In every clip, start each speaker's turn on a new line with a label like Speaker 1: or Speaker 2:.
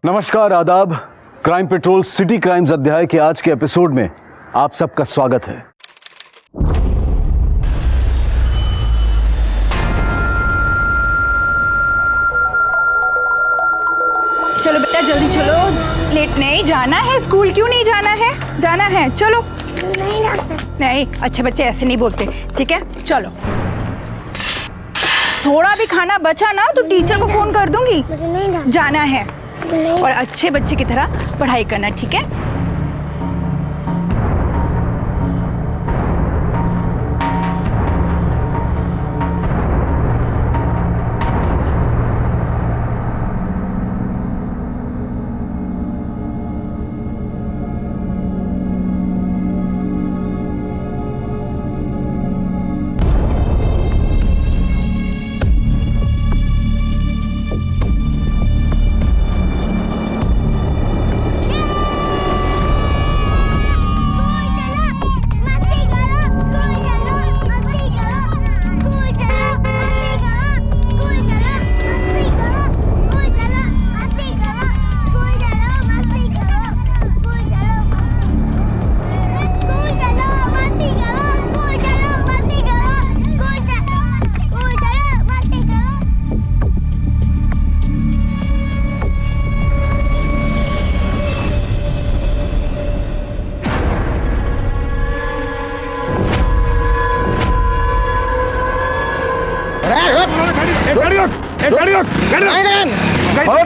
Speaker 1: नमस्कार, आदाब। Crime petrol city crimes अध्याय के आज के एपिसोड में आप सबका स्वागत है।
Speaker 2: चलो बेटा जल्दी चलो, लेट नहीं जाना है स्कूल। क्यों नहीं जाना है? जाना है, चलो। नहीं, अच्छे बच्चे ऐसे नहीं बोलते, ठीक है? चलो। थोड़ा भी खाना बचा ना तो टीचर को फोन कर दूंगी। जाना है और अच्छे बच्चे की तरह पढ़ाई करना, ठीक है?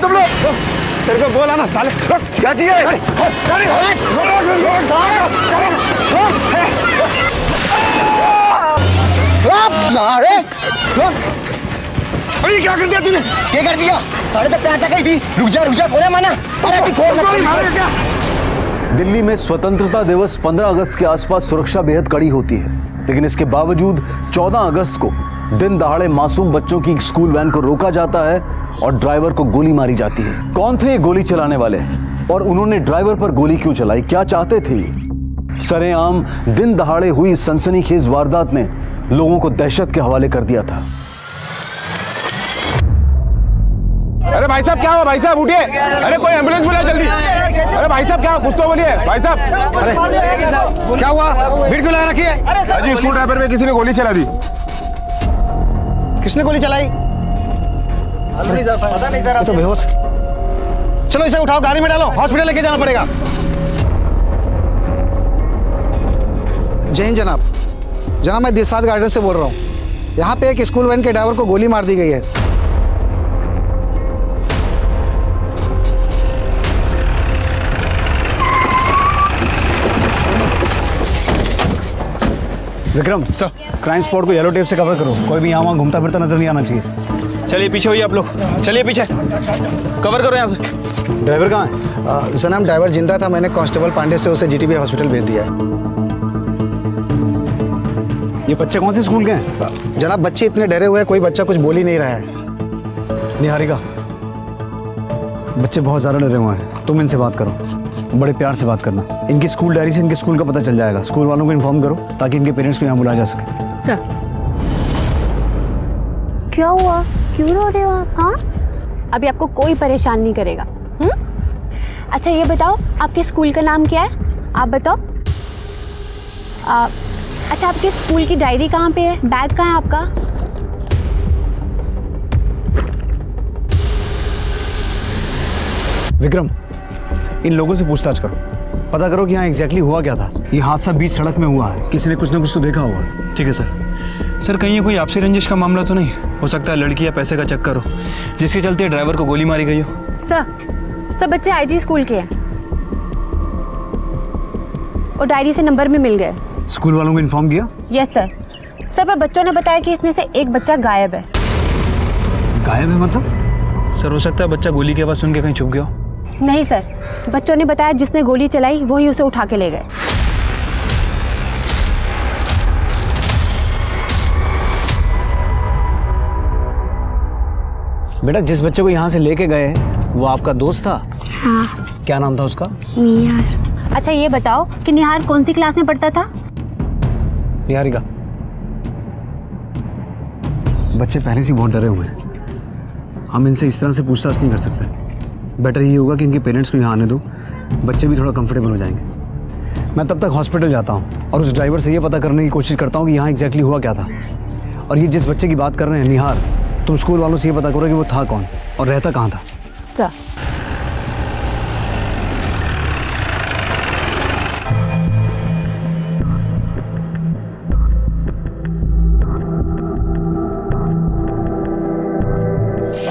Speaker 1: तुम लोग, तेरे को बोला ना साले, क्या चाहिए?
Speaker 3: अरे क्या कर दिया तूने? क्या कर दिया? साढ़े तक प्यार तक थी। रुक जा कोने माना।
Speaker 1: दिल्ली में स्वतंत्रता दिवस 15 अगस्त के आसपास सुरक्षा बेहद कड़ी होती है, लेकिन इसके बावजूद 14 अगस्त को दिन दहाड़े मासूम बच्चों की स्कूल वैन को रोका जाता है और ड्राइवर को गोली मारी जाती है। कौन थे ये गोली चलाने वाले और उन्होंने ड्राइवर पर गोली क्यों चलाई? क्या चाहते थे? सरेआम दिन दहाड़े हुई सनसनीखेज वारदात ने लोगों को दहशत के हवाले कर दिया था।
Speaker 4: अरे भाई साहब क्या हुआ? भाई साहब उठिए। अरे कोई एम्बुलेंस बुलाओ जल्दी। अरे भाई साहब क्या हुआ? कुछ तो बोलिए भाई साहब। अरे क्या हुआ? भीड़ क्यों लगा रखी है? अजी स्कूल ड्राइवर पे किसी ने गोली चला दी।
Speaker 3: किसने गोली चलाई? पता नहीं सर। तो बेहोश। चलो इसे उठाओ, गाड़ी में डालो, हॉस्पिटल लेके जाना पड़ेगा। जय हिंद जनाब, मैं दिलसाद गार्डन से बोल रहा हूँ। यहाँ पे एक स्कूल वैन के ड्राइवर को गोली मार दी गई है।
Speaker 5: विक्रम सर, क्राइम स्पॉट को येलो टेप से कवर करो। कोई भी यहाँ वहाँ घूमता फिरता नजर नहीं आना चाहिए।
Speaker 4: चलिए पीछे होइए आप लोग, चलिए पीछे कवर करो यहाँ से।
Speaker 5: ड्राइवर कहाँ है?
Speaker 3: जनाब ड्राइवर जिंदा था, मैंने कांस्टेबल पांडे से उसे जीटीबी हॉस्पिटल भेज दिया है।
Speaker 5: ये बच्चे कौन से स्कूल के हैं?
Speaker 3: जनाब बच्चे इतने डरे हुए हैं, कोई बच्चा कुछ बोल ही नहीं रहा है।
Speaker 5: निहारिका, बच्चे बहुत ज़्यादा डरे हुए हैं, तुम इनसे बात करो, बड़े प्यार से बात करना। इनकी स्कूल डायरी से इनके स्कूल का पता चल जाएगा। स्कूल वालों को इन्फॉर्म करो ताकि इनके पेरेंट्स को यहाँ बुलाया जा सके।
Speaker 6: सर, क्या हुआ? क्यों रो रहे हो आप? हाँ, अभी आपको कोई परेशान नहीं करेगा। अच्छा ये बताओ, आपके स्कूल का नाम क्या है? आप बताओ। अच्छा, आपके स्कूल की डायरी कहाँ पे है? बैग कहाँ है आपका?
Speaker 5: विक्रम, इन लोगों से पूछताछ करो, पता करो कि यहाँ एग्जैक्टली हुआ क्या था। ये हादसा बीच सड़क में हुआ है, किसी ने कुछ ना कुछ तो देखा होगा।
Speaker 7: ठीक है सर। सर कहीं ये कोई आपसी रंजिश का मामला तो नहीं हो सकता? है लड़की या पैसे का चक्कर हो जिसके चलते ड्राइवर को गोली मारी गई हो।
Speaker 6: सर, सब बच्चे आईजी स्कूल के हैं और डायरी से नंबर भी मिल गए।
Speaker 5: स्कूल वालों को इन्फॉर्म किया?
Speaker 6: Yes sir. सर पर बच्चों ने बताया कि इसमें से एक बच्चा गायब है।
Speaker 5: गायब है मतलब?
Speaker 7: सर हो सकता है बच्चा गोली की आवाज़ सुन के कहीं छुप गया हो।
Speaker 6: नहीं सर, बच्चों ने बताया जिसने गोली चलाई वही उसे उठा के ले गए।
Speaker 5: बेटा, जिस बच्चे को यहाँ से लेके गए वो आपका दोस्त था?
Speaker 6: हाँ।
Speaker 5: क्या नाम था उसका?
Speaker 6: निहार। अच्छा ये बताओ कि निहार कौन सी क्लास में पढ़ता था?
Speaker 5: निहारिका, बच्चे पहले से बहुत डरे हुए हैं, हम इनसे इस तरह से पूछताछ नहीं कर सकते। बेटर यही होगा कि इनके पेरेंट्स को यहाँ आने दो, बच्चे भी थोड़ा कंफर्टेबल हो जाएंगे। मैं तब तक हॉस्पिटल जाता हूँ और उस ड्राइवर से ये पता करने की कोशिश करता हूँ कि यहाँ एग्जैक्टली हुआ क्या था। और ये जिस बच्चे की बात कर रहे हैं निहार, तुम स्कूल वालों से ये पता करो कि वो था कौन और रहता कहाँ था।
Speaker 6: Sir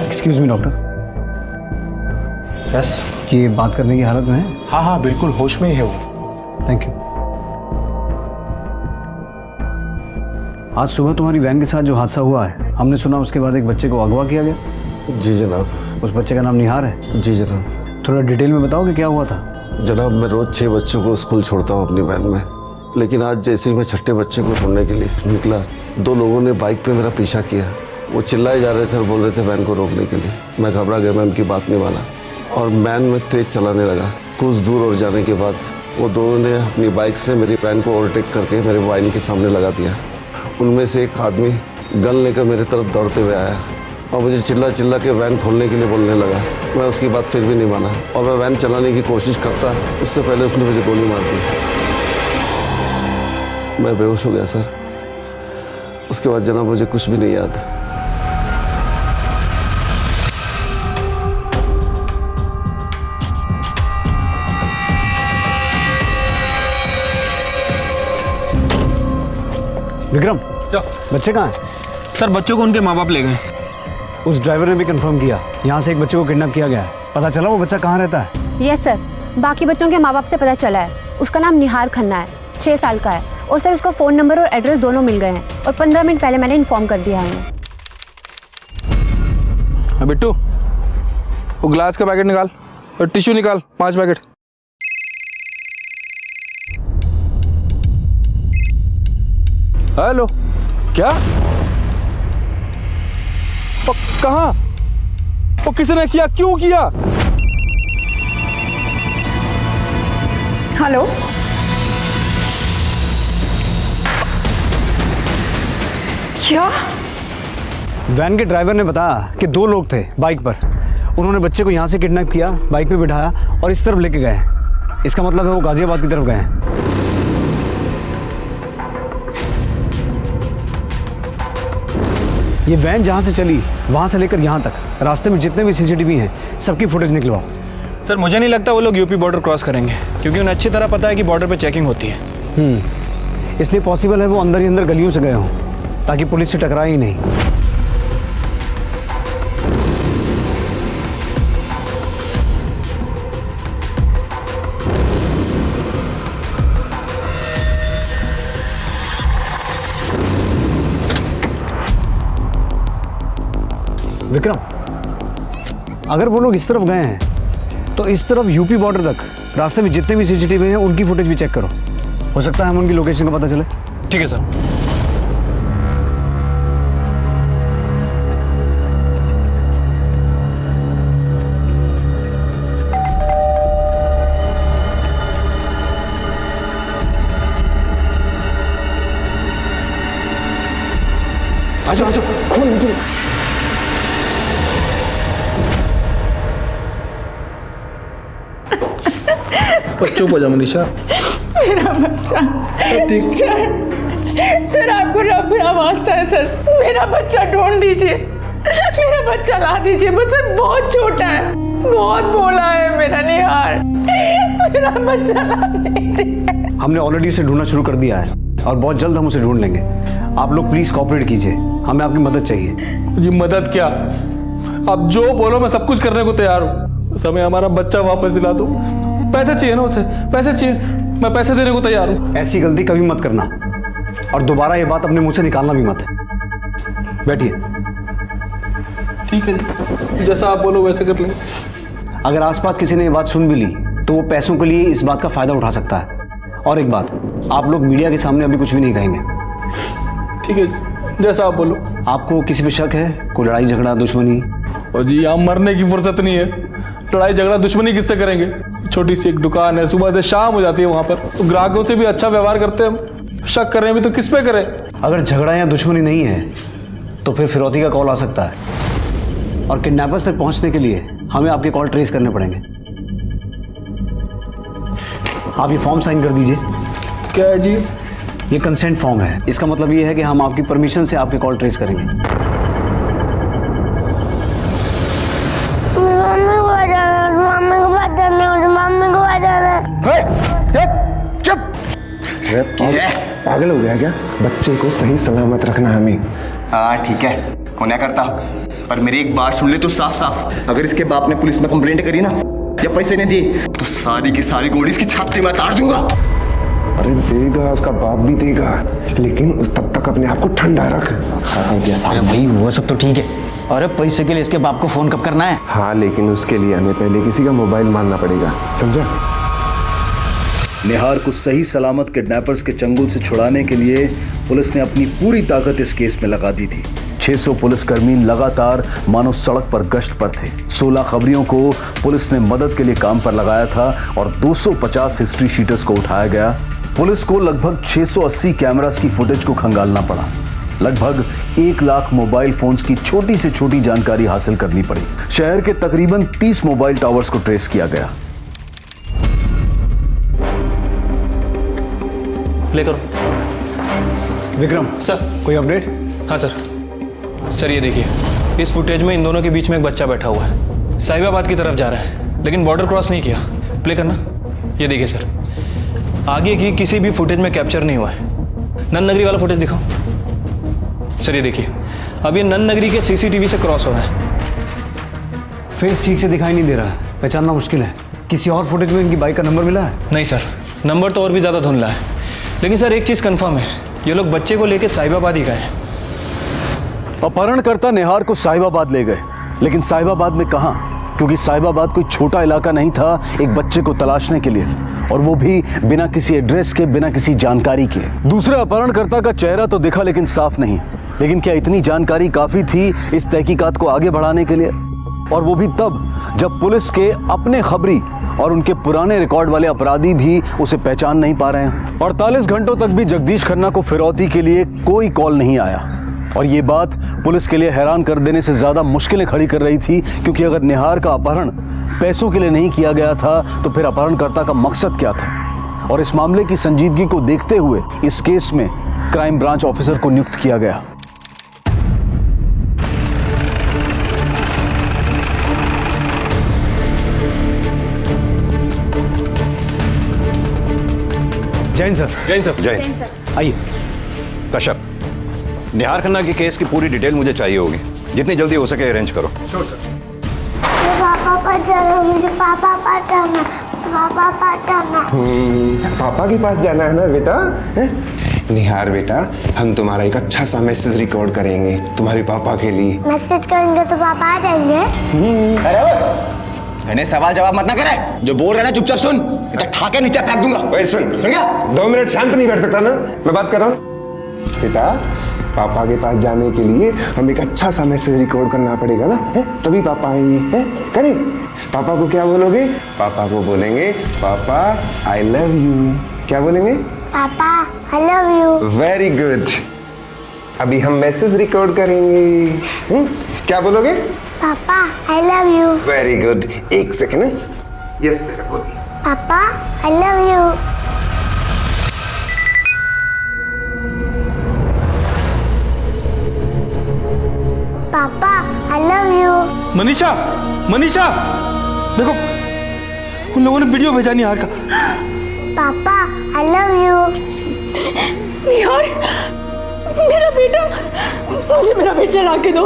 Speaker 5: excuse me doctor,
Speaker 8: yes.
Speaker 5: ये बात करने की हालत में है?
Speaker 8: हाँ हाँ बिल्कुल होश में ही है वो।
Speaker 5: Thank you. आज सुबह तुम्हारी वैन के साथ जो हादसा हुआ है, हमने सुना उसके बाद एक बच्चे को अगवा किया गया।
Speaker 9: जी जनाब।
Speaker 5: उस बच्चे का नाम निहार है?
Speaker 9: जी जनाब।
Speaker 5: थोड़ा डिटेल में बताओगे क्या हुआ था?
Speaker 9: जनाब मैं रोज 6 बच्चों को स्कूल छोड़ता हूँ अपनी वैन में, लेकिन आज जैसे ही मैं छठे बच्चे को ढूंढने के लिए निकला, 2 लोगों ने बाइक पे मेरा पीछा किया। वो चिल्लाए जा रहे थे और बोल रहे थे वैन को रोकने के लिए। मैं घबरा गया, मैं उनकी बात नहीं माना और वैन में तेज चलाने लगा। कुछ दूर और जाने के बाद वो दोनों ने अपनी बाइक से मेरी वैन को ओवरटेक करके मेरे वाइन के सामने लगा दिया। उनमें से एक आदमी गन लेकर मेरे तरफ दौड़ते हुए आया और मुझे चिल्ला चिल्ला के वैन खोलने के लिए बोलने लगा। मैं उसकी बात फिर भी नहीं माना और मैं वैन चलाने की कोशिश करता, उससे पहले उसने मुझे गोली मार दी। मैं बेहोश हो गया सर। उसके बाद जनाब मुझे कुछ भी नहीं याद।
Speaker 5: विक्रम,
Speaker 7: सर
Speaker 5: बच्चे कहाँ हैं?
Speaker 7: सर बच्चों को उनके माँ बाप ले गए।
Speaker 5: उस ड्राइवर ने भी कंफर्म किया यहाँ से एक बच्चे को किडनैप किया गया है। पता चला वो बच्चा कहाँ रहता है?
Speaker 6: यस सर, बाकी बच्चों के माँ बाप से पता चला है। उसका नाम निहार खन्ना है, 6 साल का है और सर उसका फ़ोन नंबर और एड्रेस दोनों मिल गए हैं और 15 मिनट पहले मैंने इन्फॉर्म कर दिया है उन्हें।
Speaker 4: बिट्टू वो ग्लास का पैकेट निकाल और टिश्यू निकाल, 5 पैकेट। हेलो, क्या? कहाँ? वो किसने किया, क्यों किया?
Speaker 2: हेलो, क्या?
Speaker 5: वैन के ड्राइवर ने बताया कि 2 लोग थे बाइक पर। उन्होंने बच्चे को यहाँ से किडनैप किया, बाइक पे बिठाया और इस तरफ लेके गए। इसका मतलब है वो गाजियाबाद की तरफ गए हैं। ये वैन जहाँ से चली वहाँ से लेकर यहाँ तक रास्ते में जितने भी सीसीटीवी हैं सबकी फुटेज निकलवाओ।
Speaker 7: सर मुझे नहीं लगता वो लोग यूपी बॉर्डर क्रॉस करेंगे, क्योंकि उन्हें अच्छी तरह पता है कि बॉर्डर पे चेकिंग होती है।
Speaker 5: इसलिए पॉसिबल है वो अंदर ही अंदर गलियों से गए हों ताकि पुलिस से टकराए ही नहीं। विक्रम, अगर वो लोग इस तरफ गए हैं तो इस तरफ यूपी बॉर्डर तक रास्ते में जितने भी सीसीटीवी हैं उनकी फुटेज भी चेक करो। हो सकता है हम उनकी लोकेशन का पता चले।
Speaker 7: ठीक है सर।
Speaker 5: आजो खोल लीजिए।
Speaker 4: चुप हो जा मनीषा।
Speaker 2: मेरा बच्चा।
Speaker 4: ठीक।
Speaker 2: सर आपको रब का वास्ता है सर, मेरा बच्चा ढूंढ दीजिए, मेरा बच्चा ला दीजिए। बच्चा बहुत छोटा है, बहुत भोला है मेरा निहार, मेरा बच्चा ला दीजिए।
Speaker 5: हमने ऑलरेडी उसे ढूंढना शुरू कर दिया है और बहुत जल्द हम उसे ढूंढ लेंगे। आप लोग प्लीज कोऑपरेट कीजिए, हमें आपकी मदद चाहिए।
Speaker 4: जी मदद क्या, आप जो बोलो मैं सब कुछ करने को तैयार हूँ, बस हमें हमारा बच्चा वापस दिला दो। पैसे चाहिए ना उसे, पैसे चाहिए, मैं पैसे देने को तैयार हूँ।
Speaker 5: ऐसी गलती कभी मत करना और दोबारा ये बात अपने मुंह से निकालना भी मत। बैठिए।
Speaker 4: ठीक है, जैसा आप बोलो वैसे कर लेंगे।
Speaker 5: अगर आसपास किसी ने ये बात सुन भी ली तो वो पैसों के लिए इस बात का फायदा उठा सकता है। और एक बात, आप लोग मीडिया के सामने अभी कुछ भी नहीं कहेंगे।
Speaker 4: ठीक है, जैसा आप बोलो।
Speaker 5: आपको किसी पे शक है, कोई लड़ाई झगड़ा दुश्मनी?
Speaker 4: और जी यहाँ मरने की फुर्सत नहीं है, लड़ाई झगड़ा दुश्मनी किससे करेंगे? छोटी सी एक दुकान है, सुबह से शाम हो जाती है वहाँ पर, तो ग्राहकों से भी अच्छा व्यवहार करते हैं। शक कर रहे हैं भी तो किस पे करें?
Speaker 5: अगर झगड़ा या दुश्मनी नहीं है तो फिर फिरौती का कॉल आ सकता है। और किडनैपर्स तक पहुंचने के लिए हमें आपके कॉल ट्रेस करने पड़ेंगे। आप ये फॉर्म साइन कर दीजिए।
Speaker 8: क्या है जी?
Speaker 5: ये कंसेंट फॉर्म है। इसका मतलब ये है कि हम आपकी परमिशन से आपके कॉल ट्रेस करेंगे।
Speaker 4: पागल हो गया क्या? बच्चे को सही सलामत रखना हमें।
Speaker 10: हाँ ठीक है, होना करता, पर मेरी एक बात सुन ले तो साफ साफ, अगर इसके बाप ने पुलिस में कंप्लेंट करी ना या पैसे नहीं दिए तो सारी की सारी गोली इसकी छाती में ताड़ दूंगा।
Speaker 4: अरे देगा, उसका बाप भी देगा, लेकिन उस तब तक अपने आप को ठंडा रख।
Speaker 10: अरे भाई वो सब तो ठीक है, अरे पैसे के लिए इसके बाप को फोन कब करना है?
Speaker 4: हाँ, लेकिन उसके लिए हमें पहले किसी का मोबाइल मारना पड़ेगा, समझा?
Speaker 1: निहार को सही सलामत किडनैपर्स के चंगुल से छुड़ाने के लिए पुलिस ने अपनी पूरी ताकत इस केस में लगा दी थी। 600 पुलिसकर्मी लगातार मानो सड़क पर गश्त पर थे। 16 खबरियों को पुलिस ने मदद के लिए काम पर लगाया था और 250 हिस्ट्री शीटर्स को उठाया गया। पुलिस को लगभग 680 कैमरास की फुटेज को खंगालना पड़ा। लगभग 1 लाख मोबाइल फोन्स की छोटी से छोटी जानकारी हासिल करनी पड़ी। शहर के तकरीबन 30 मोबाइल टावर्स को ट्रेस किया गया।
Speaker 7: प्ले करो।
Speaker 5: विक्रम
Speaker 7: सर।
Speaker 5: कोई अपडेट?
Speaker 7: हाँ सर। सर ये देखिए, इस फुटेज में इन दोनों के बीच में एक बच्चा बैठा हुआ है, साहिबाबाद की तरफ जा रहा है, लेकिन बॉर्डर क्रॉस नहीं किया। प्ले करना। ये देखिए सर, आगे की किसी भी फुटेज में कैप्चर नहीं हुआ है। नंद नगरी वाला फुटेज दिखाओ। सर ये देखिए, अब ये नंद नगरी के सीसीटीवी से क्रॉस हो रहा है।
Speaker 5: फेस ठीक से दिखाई नहीं दे रहा है, पहचानना मुश्किल है। किसी और फुटेज में इनकी बाइक का नंबर मिला है?
Speaker 7: नहीं सर, नंबर तो और भी ज़्यादा धुंधला है, लेकिन सर एक चीज़ कंफर्म है, ये लोग बच्चे को लेके साहिबाबाद ही गए हैं।
Speaker 1: अपहरणकर्ता निहार को साहिबाबाद ले गए, लेकिन साहिबाबाद में कहां? क्योंकि साहिबाबाद कोई छोटा इलाका नहीं था एक बच्चे को तलाशने के लिए, और वो भी बिना किसी एड्रेस के, बिना किसी जानकारी के। दूसरे अपहरणकर्ता का चेहरा तो दिखा लेकिन साफ नहीं। लेकिन क्या इतनी जानकारी काफी थी इस तहकीकात को आगे बढ़ाने के लिए? और वो भी तब जब पुलिस के अपने खबरी और उनके पुराने रिकॉर्ड वाले अपराधी भी उसे पहचान नहीं पा रहे हैं। 48 घंटों तक भी जगदीश खन्ना को फिरौती के लिए कोई कॉल नहीं आया, और ये बात पुलिस के लिए हैरान कर देने से ज्यादा मुश्किलें खड़ी कर रही थी। क्योंकि अगर निहार का अपहरण पैसों के लिए नहीं किया गया था तो फिर अपहरणकर्ता का मकसद क्या था? और इस मामले की संजीदगी को देखते हुए इस केस में क्राइम ब्रांच ऑफिसर को नियुक्त किया गया।
Speaker 5: जैन सर।
Speaker 7: जैन सर।
Speaker 11: जय।
Speaker 5: आइए।
Speaker 11: कश्यप, निहार खन्ना की केस की पूरी डिटेल मुझे चाहिए होगी, जितनी जल्दी हो सके अरेंज करो।
Speaker 12: पापा पास जाना, मुझे पापा पास जाना, पापा पास जाना।
Speaker 4: पापा के पास जाना है ना बेटा? है? निहार बेटा, हम तुम्हारा एक अच्छा सा मैसेज रिकॉर्ड करेंगे तुम्हारे पापा के लिए।
Speaker 12: मैसेज करेंगे तो पापा आ जाएंगे?
Speaker 10: अरे सवाल जवाब मत ना करे, जो बोल रहे ना चुपचाप सुन, ठाके नीचे फेंक दूंगा।
Speaker 4: वही सुन, 2 मिनट शांत नहीं बैठ सकता ना? मैं बात कर रहा हूँ बेटा। पापा के पास जाने के लिए हमें एक अच्छा सा मैसेज रिकॉर्ड करना पड़ेगा ना, है? तभी पापा आएंगे। है? करें? पापा को क्या बोलोगे? पापा को बोलेंगे पापा आई लव यू। क्या बोलेंगे?
Speaker 12: पापा I love you.
Speaker 4: Very good. अभी हम मैसेज रिकॉर्ड करेंगे। क्या बोलोगे?
Speaker 12: पापा I love you.
Speaker 4: Very good. 1 second. Yes बेटा बोलिए।
Speaker 12: पापा आई लव यू। पापा I love you.
Speaker 7: Manisha, Manisha देखो, उन लोगों ने वीडियो भेजा निहार का।
Speaker 12: पापा आई लव यू।
Speaker 2: निहार, मेरा बेटा, मुझे मेरा बच्चा ला के दो,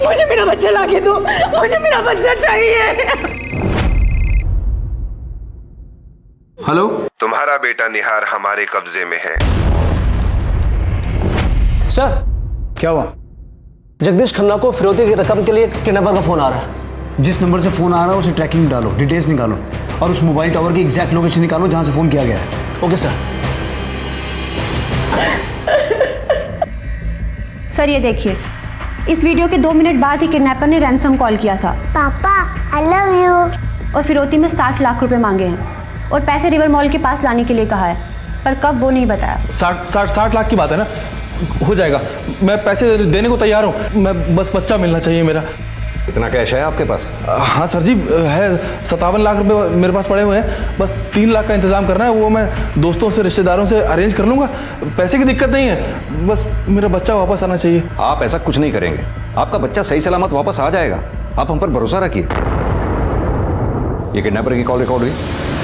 Speaker 2: मुझे मेरा बच्चा ला के दो, मुझे मेरा बच्चा चाहिए।
Speaker 7: हेलो,
Speaker 4: तुम्हारा बेटा निहार हमारे कब्जे में है।
Speaker 5: सर। क्या हुआ?
Speaker 13: जगदीश खन्ना को फिरौती की रकम के लिए किडनैपर का फोन आ रहा है।
Speaker 5: जिस नंबर से फोन आ रहा है उसे ट्रैकिंग डालो, डिटेल्स निकालो और उस मोबाइल टावर की एग्जैक्ट लोकेशन निकालो जहां से फोन किया गया है।
Speaker 13: Okay sir.
Speaker 6: सर ये देखिए, इस वीडियो के 2 मिनट बाद ही किडनैपर ने रैंसम कॉल किया था।
Speaker 12: पापा आई लव यू।
Speaker 6: और फिरौती में 60 लाख रुपए मांगे हैं और पैसे रिवर मॉल के पास लाने के लिए कहा है, पर कब वो नहीं बताया।
Speaker 7: 60 लाख की बात है ना, हो जाएगा। मैं पैसे देने को तैयार हूँ, मैं बस बच्चा मिलना चाहिए मेरा।
Speaker 11: इतना कैश है आपके पास?
Speaker 7: हाँ सर जी है, 57 लाख रुपए मेरे पास पड़े हुए हैं। बस 3 लाख का इंतजाम करना है, वो मैं दोस्तों से रिश्तेदारों से अरेंज कर लूँगा। पैसे की दिक्कत नहीं है, बस मेरा बच्चा वापस आना चाहिए।
Speaker 11: आप ऐसा कुछ नहीं करेंगे, आपका बच्चा सही सलामत वापस आ जाएगा। आप हम पर भरोसा रखिए। ये किडनैपर की कॉल रिकॉर्ड हुई।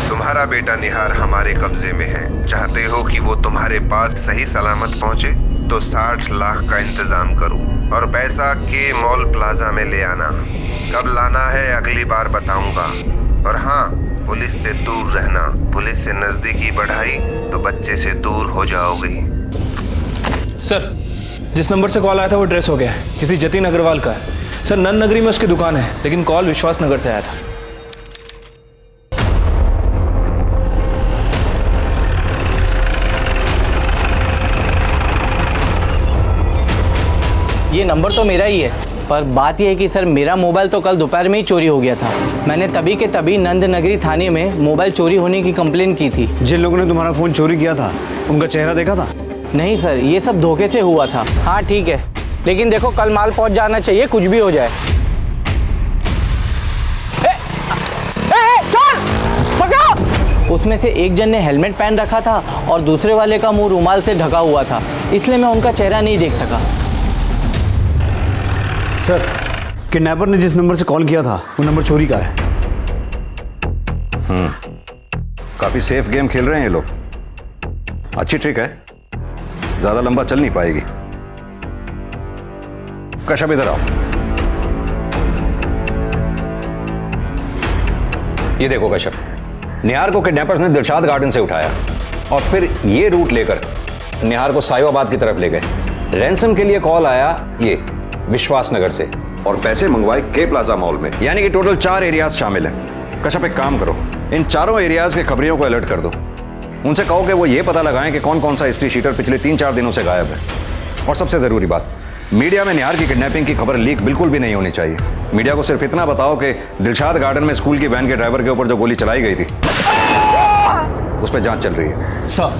Speaker 14: तुम्हारा बेटा निहार हमारे कब्जे में है। चाहते हो कि वो तुम्हारे पास सही सलामत पहुंचे तो 60 लाख का इंतजाम करो और पैसा के मॉल प्लाजा में ले आना। कब लाना है अगली बार बताऊंगा। और हाँ, पुलिस से दूर रहना। पुलिस से नजदीकी बढ़ाई तो बच्चे से दूर हो जाओगे।
Speaker 7: सर, जिस नंबर से कॉल आया था वो ट्रेस हो गया है, किसी जतिन अग्रवाल का है। सर, नन नगरी में उसकी दुकान है, लेकिन कॉल विश्वास नगर से आया था।
Speaker 13: ये नंबर तो मेरा ही है, पर बात यह है कि सर मेरा मोबाइल तो कल दोपहर में ही चोरी हो गया था। मैंने तभी के तभी नंद नगरी थाने में मोबाइल चोरी होने की कंप्लेन की थी।
Speaker 5: जिन लोगों ने तुम्हारा फ़ोन चोरी किया था उनका चेहरा देखा था?
Speaker 13: नहीं सर, ये सब धोखे से हुआ था। हाँ ठीक है, लेकिन देखो कल माल पहुंच जाना चाहिए, कुछ भी हो जाए। उसमें से एक जन ने हेलमेट पहन रखा था और दूसरे वाले का मुंह रुमाल से ढका हुआ था, इसलिए मैं उनका चेहरा नहीं देख सका।
Speaker 5: सर, किडनैपर ने जिस नंबर से कॉल किया था वो नंबर चोरी का है।
Speaker 11: काफी सेफ गेम खेल रहे हैं ये लोग। अच्छी ट्रिक है, ज्यादा लंबा चल नहीं पाएगी। कश्यप इधर आओ। ये देखो कश्यप, निहार को किडनैपर्स ने दिलशाद गार्डन से उठाया और फिर ये रूट लेकर निहार को साहिबाबाद की तरफ ले गए। रैंसम के लिए कॉल आया ये विश्वास नगर से और पैसे मंगवाए के प्लाजा मॉल में। यानी कि टोटल 4 एरियाज शामिल हैं। कश्यप एक काम करो, इन चारों एरियाज के खबरियों को अलर्ट कर दो। उनसे कहो कि वो ये पता लगाएं कि कौन कौन सा हिस्ट्री शीटर पिछले 3-4 दिनों से गायब है। और सबसे जरूरी बात, मीडिया में निहार की किडनैपिंग की खबर लीक बिल्कुल भी नहीं होनी चाहिए। मीडिया को सिर्फ इतना बताओ कि दिलशाद गार्डन में स्कूल की वैन के ड्राइवर के ऊपर जो गोली चलाई गई थी उस पर जांच चल रही है।
Speaker 5: सर,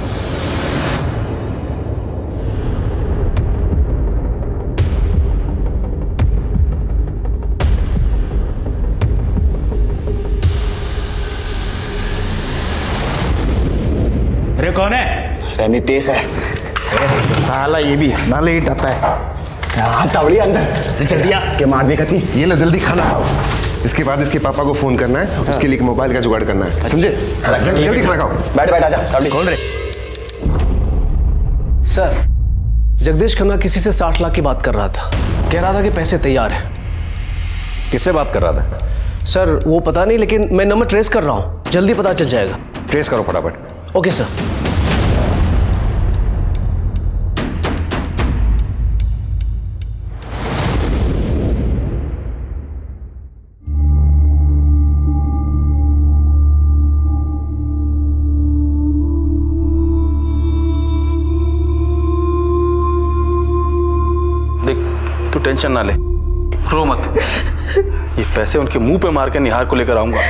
Speaker 8: अरे कौन है?
Speaker 10: रहनी तेज है।
Speaker 8: साला ये भी ना लेट आता है।
Speaker 10: तावड़ी अंदर जल्दिया के मार देगा थी।
Speaker 4: ये लो जल्दी खाना खाओ। इसके बाद इसके पापा को फोन करना है, उसके लिए मोबाइल का जुगाड़ करना है, समझे? जल्दी खाना खाओ।
Speaker 10: बैठ बैठ आजा। तावड़ी
Speaker 8: कौन रे? सर, जगदीश खन्ना किसी से 60 लाख की बात कर रहा था। कह रहा था कि पैसे तैयार हैं।
Speaker 11: किससे बात कर रहा था?
Speaker 8: सर वो पता नहीं, लेकिन मैं नंबर ट्रेस कर रहा हूँ, जल्दी पता चल जाएगा।
Speaker 11: ट्रेस करो फटाफट।
Speaker 8: Okay sir.
Speaker 15: देख, तू टेंशन ना ले, रो मत। ये पैसे उनके मुंह पे मार के निहार को लेकर आऊंगा।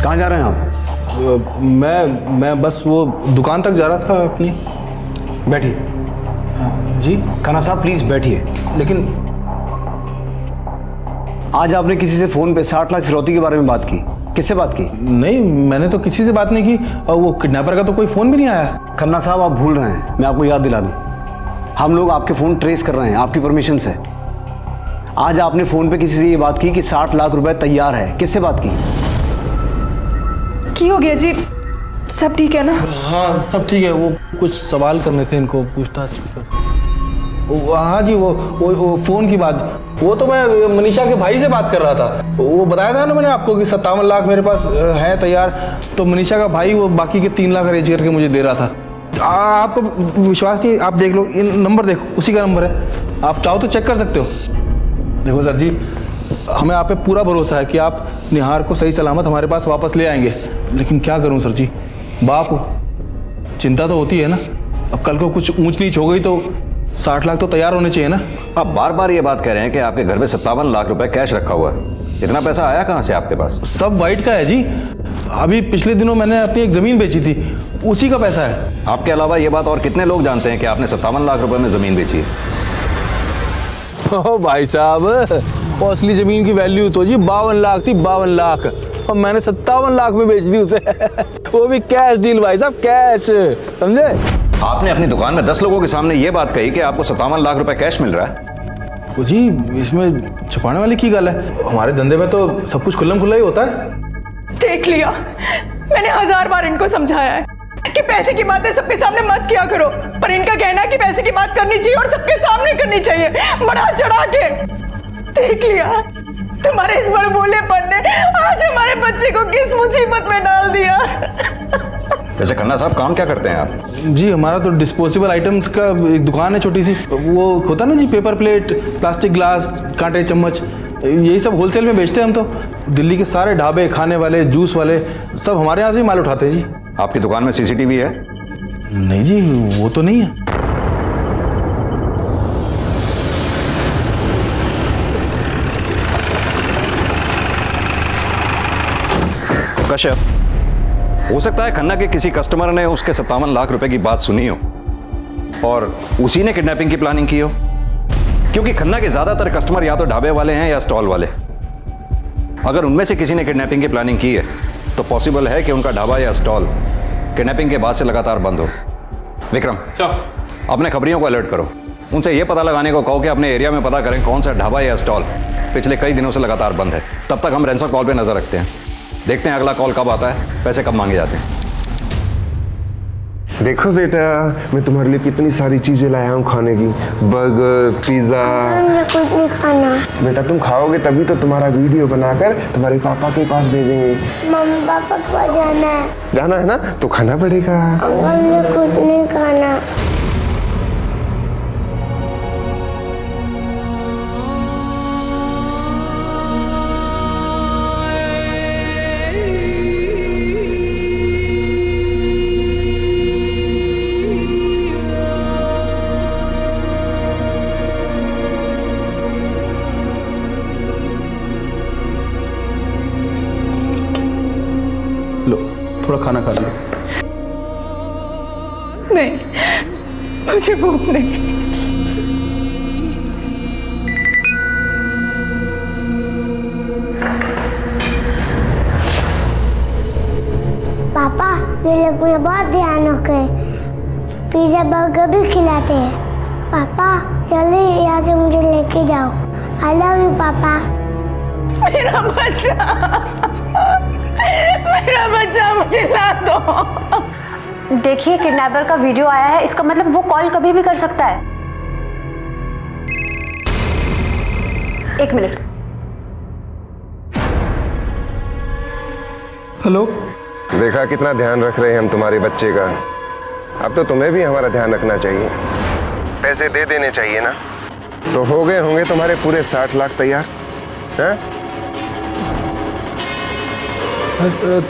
Speaker 5: कहाँ जा रहे हैं आप?
Speaker 7: मैं बस वो दुकान तक जा रहा था अपनी।
Speaker 5: बैठिए।
Speaker 7: जी
Speaker 5: खन्ना साहब प्लीज बैठिए।
Speaker 7: लेकिन
Speaker 5: आज आपने किसी से फोन पे 60 लाख फिरौती के बारे में बात की, किससे बात की?
Speaker 7: नहीं, मैंने तो किसी से बात नहीं की और वो किडनैपर का तो कोई फोन भी नहीं आया।
Speaker 5: खन्ना साहब आप भूल रहे हैं, मैं आपको याद दिला दूं, हम लोग आपके फोन ट्रेस कर रहे हैं आपकी परमिशन से। आज आपने फोन पे किसी से ये बात की कि 60 लाख रुपए तैयार है, किससे बात की?
Speaker 2: हो गया जी, सब ठीक है ना?
Speaker 7: हाँ सब ठीक है। वो कुछ सवाल करने थे इनको, पूछताछ। हाँ जी, वो फोन की बात, वो तो मैं मनीषा के भाई से बात कर रहा था। वो बताया था ना मैंने आपको कि 57 लाख मेरे पास है तैयार, तो मनीषा का भाई वो बाकी के 3 लाख अरेंज करके मुझे दे रहा था। आपको विश्वास नहीं, आप देख लो, इन नंबर देखो, उसी का नंबर है। आप चाहो तो चेक कर सकते हो। देखो सर जी, हमें आप पे पूरा भरोसा है कि आप निहार को सही सलामत हमारे पास वापस ले आएंगे, लेकिन क्या करूं सर जी, बाप हो, चिंता तो होती है ना। अब कल को कुछ ऊंच नीच हो गई तो 60 लाख तो तैयार होने चाहिए ना।
Speaker 11: आप बार बार ये बात कह रहे हैं कि आपके घर में 57 लाख रुपए कैश रखा हुआ है। इतना पैसा आया कहाँ से आपके पास?
Speaker 7: सब वाइट का है जी। अभी पिछले दिनों मैंने अपनी एक ज़मीन बेची थी, उसी का पैसा है।
Speaker 11: आपके अलावा ये बात और कितने लोग जानते हैं कि आपने 57 लाख रुपए में ज़मीन बेची है?
Speaker 15: ओ भाई साहब, असली ज़मीन की वैल्यू तो जी 52 लाख थी, 52 लाख, और मैंने 57 लाख में बेच दी उसे। वो भी कैश डील भाई साहब, कैश, समझे?
Speaker 11: आपने अपनी दुकान में 10 लोगों के सामने ये बात कही कि आपको 57 लाख रुपए कैश मिल रहा है।
Speaker 7: तो जी इसमें छुपाने वाली की गल है? हमारे धंधे में तो सब कुछ खुल्लम खुल्ला ही होता है।
Speaker 2: देख लिया, मैंने 1000 बार इनको समझाया है कि पैसे की बातें सबके सामने मत किया करो, पर इनका कहना है कि पैसे की बात करनी चाहिए और सबके सामने करनी चाहिए, बड़ा चढ़ा के। देख लिया, तुम्हारे इस बड़बोलेपन ने आज हमारे बच्चे को किस मुसीबत में डाल दिया।
Speaker 11: वैसे खन्ना साहब, काम क्या करते हैं आप?
Speaker 7: जी हमारा तो डिस्पोजेबल आइटम्स का एक दुकान है छोटी सी, वो होता ना जी, पेपर प्लेट, प्लास्टिक ग्लास, कांटे, चम्मच, यही सब होलसेल में बेचते हैं हम तो। दिल्ली के सारे ढाबे, खाने वाले, जूस वाले सब हमारे यहाँ से ही माल उठाते हैं जी।
Speaker 11: आपकी दुकान में सीसीटीवी है?
Speaker 7: नहीं जी, वो तो नहीं है।
Speaker 11: कश्यप, हो सकता है खन्ना के किसी कस्टमर ने उसके 57 लाख रुपए की बात सुनी हो और उसी ने किडनैपिंग की प्लानिंग की हो, क्योंकि खन्ना के ज्यादातर कस्टमर या तो ढाबे वाले हैं या स्टॉल वाले। अगर उनमें से किसी ने किडनैपिंग की प्लानिंग की है तो पॉसिबल है कि उनका ढाबा या स्टॉल किडनैपिंग के बाद से लगातार बंद हो। विक्रम, अपने खबरियों को अलर्ट करो, उनसे यह पता लगाने को कहो कि अपने एरिया में पता करें कौन सा ढाबा या स्टॉल पिछले कई दिनों से लगातार बंद है। तब तक हम रैंसम कॉल पे नजर रखते हैं, देखते हैं अगला कॉल कब आता है, पैसे कब मांगे जाते हैं।
Speaker 14: देखो बेटा, मैं तुम्हारे लिए कितनी सारी चीजें लाया हूँ खाने की, बर्गर, पिज्जा।
Speaker 12: मुझे कुछ नहीं खाना।
Speaker 14: बेटा तुम खाओगे तभी तो तुम्हारा वीडियो बनाकर तुम्हारे पापा के पास भेजेंगे।
Speaker 12: मम्मी पापा के पास जाना है।
Speaker 14: जाना है ना, तो खाना पड़ेगा।
Speaker 12: मुझे कुछ नहीं खाना।
Speaker 7: लो, थोड़ा खाना खा लो।
Speaker 2: नहीं, मुझे भूख नहीं।
Speaker 12: पापा, ये लोग मुझे बहुत ध्यान रखे, पिज्जा बर्गर भी खिलाते हैं। पापा जल्दी यहाँ से मुझे लेके जाओ। आई लव यू पापा।
Speaker 2: मेरा बच्चा, मेरा बच्चा मुझे ला दो।
Speaker 6: देखिए, किडनैपर का वीडियो आया है, इसका मतलब वो कॉल कभी भी कर सकता है। 1 मिनट।
Speaker 7: हेलो।
Speaker 14: देखा कितना ध्यान रख रहे हैं हम तुम्हारे बच्चे का। अब तो तुम्हें भी हमारा ध्यान रखना चाहिए, पैसे दे देने चाहिए ना। तो हो गए होंगे तुम्हारे पूरे 60 लाख तैयार, हैं?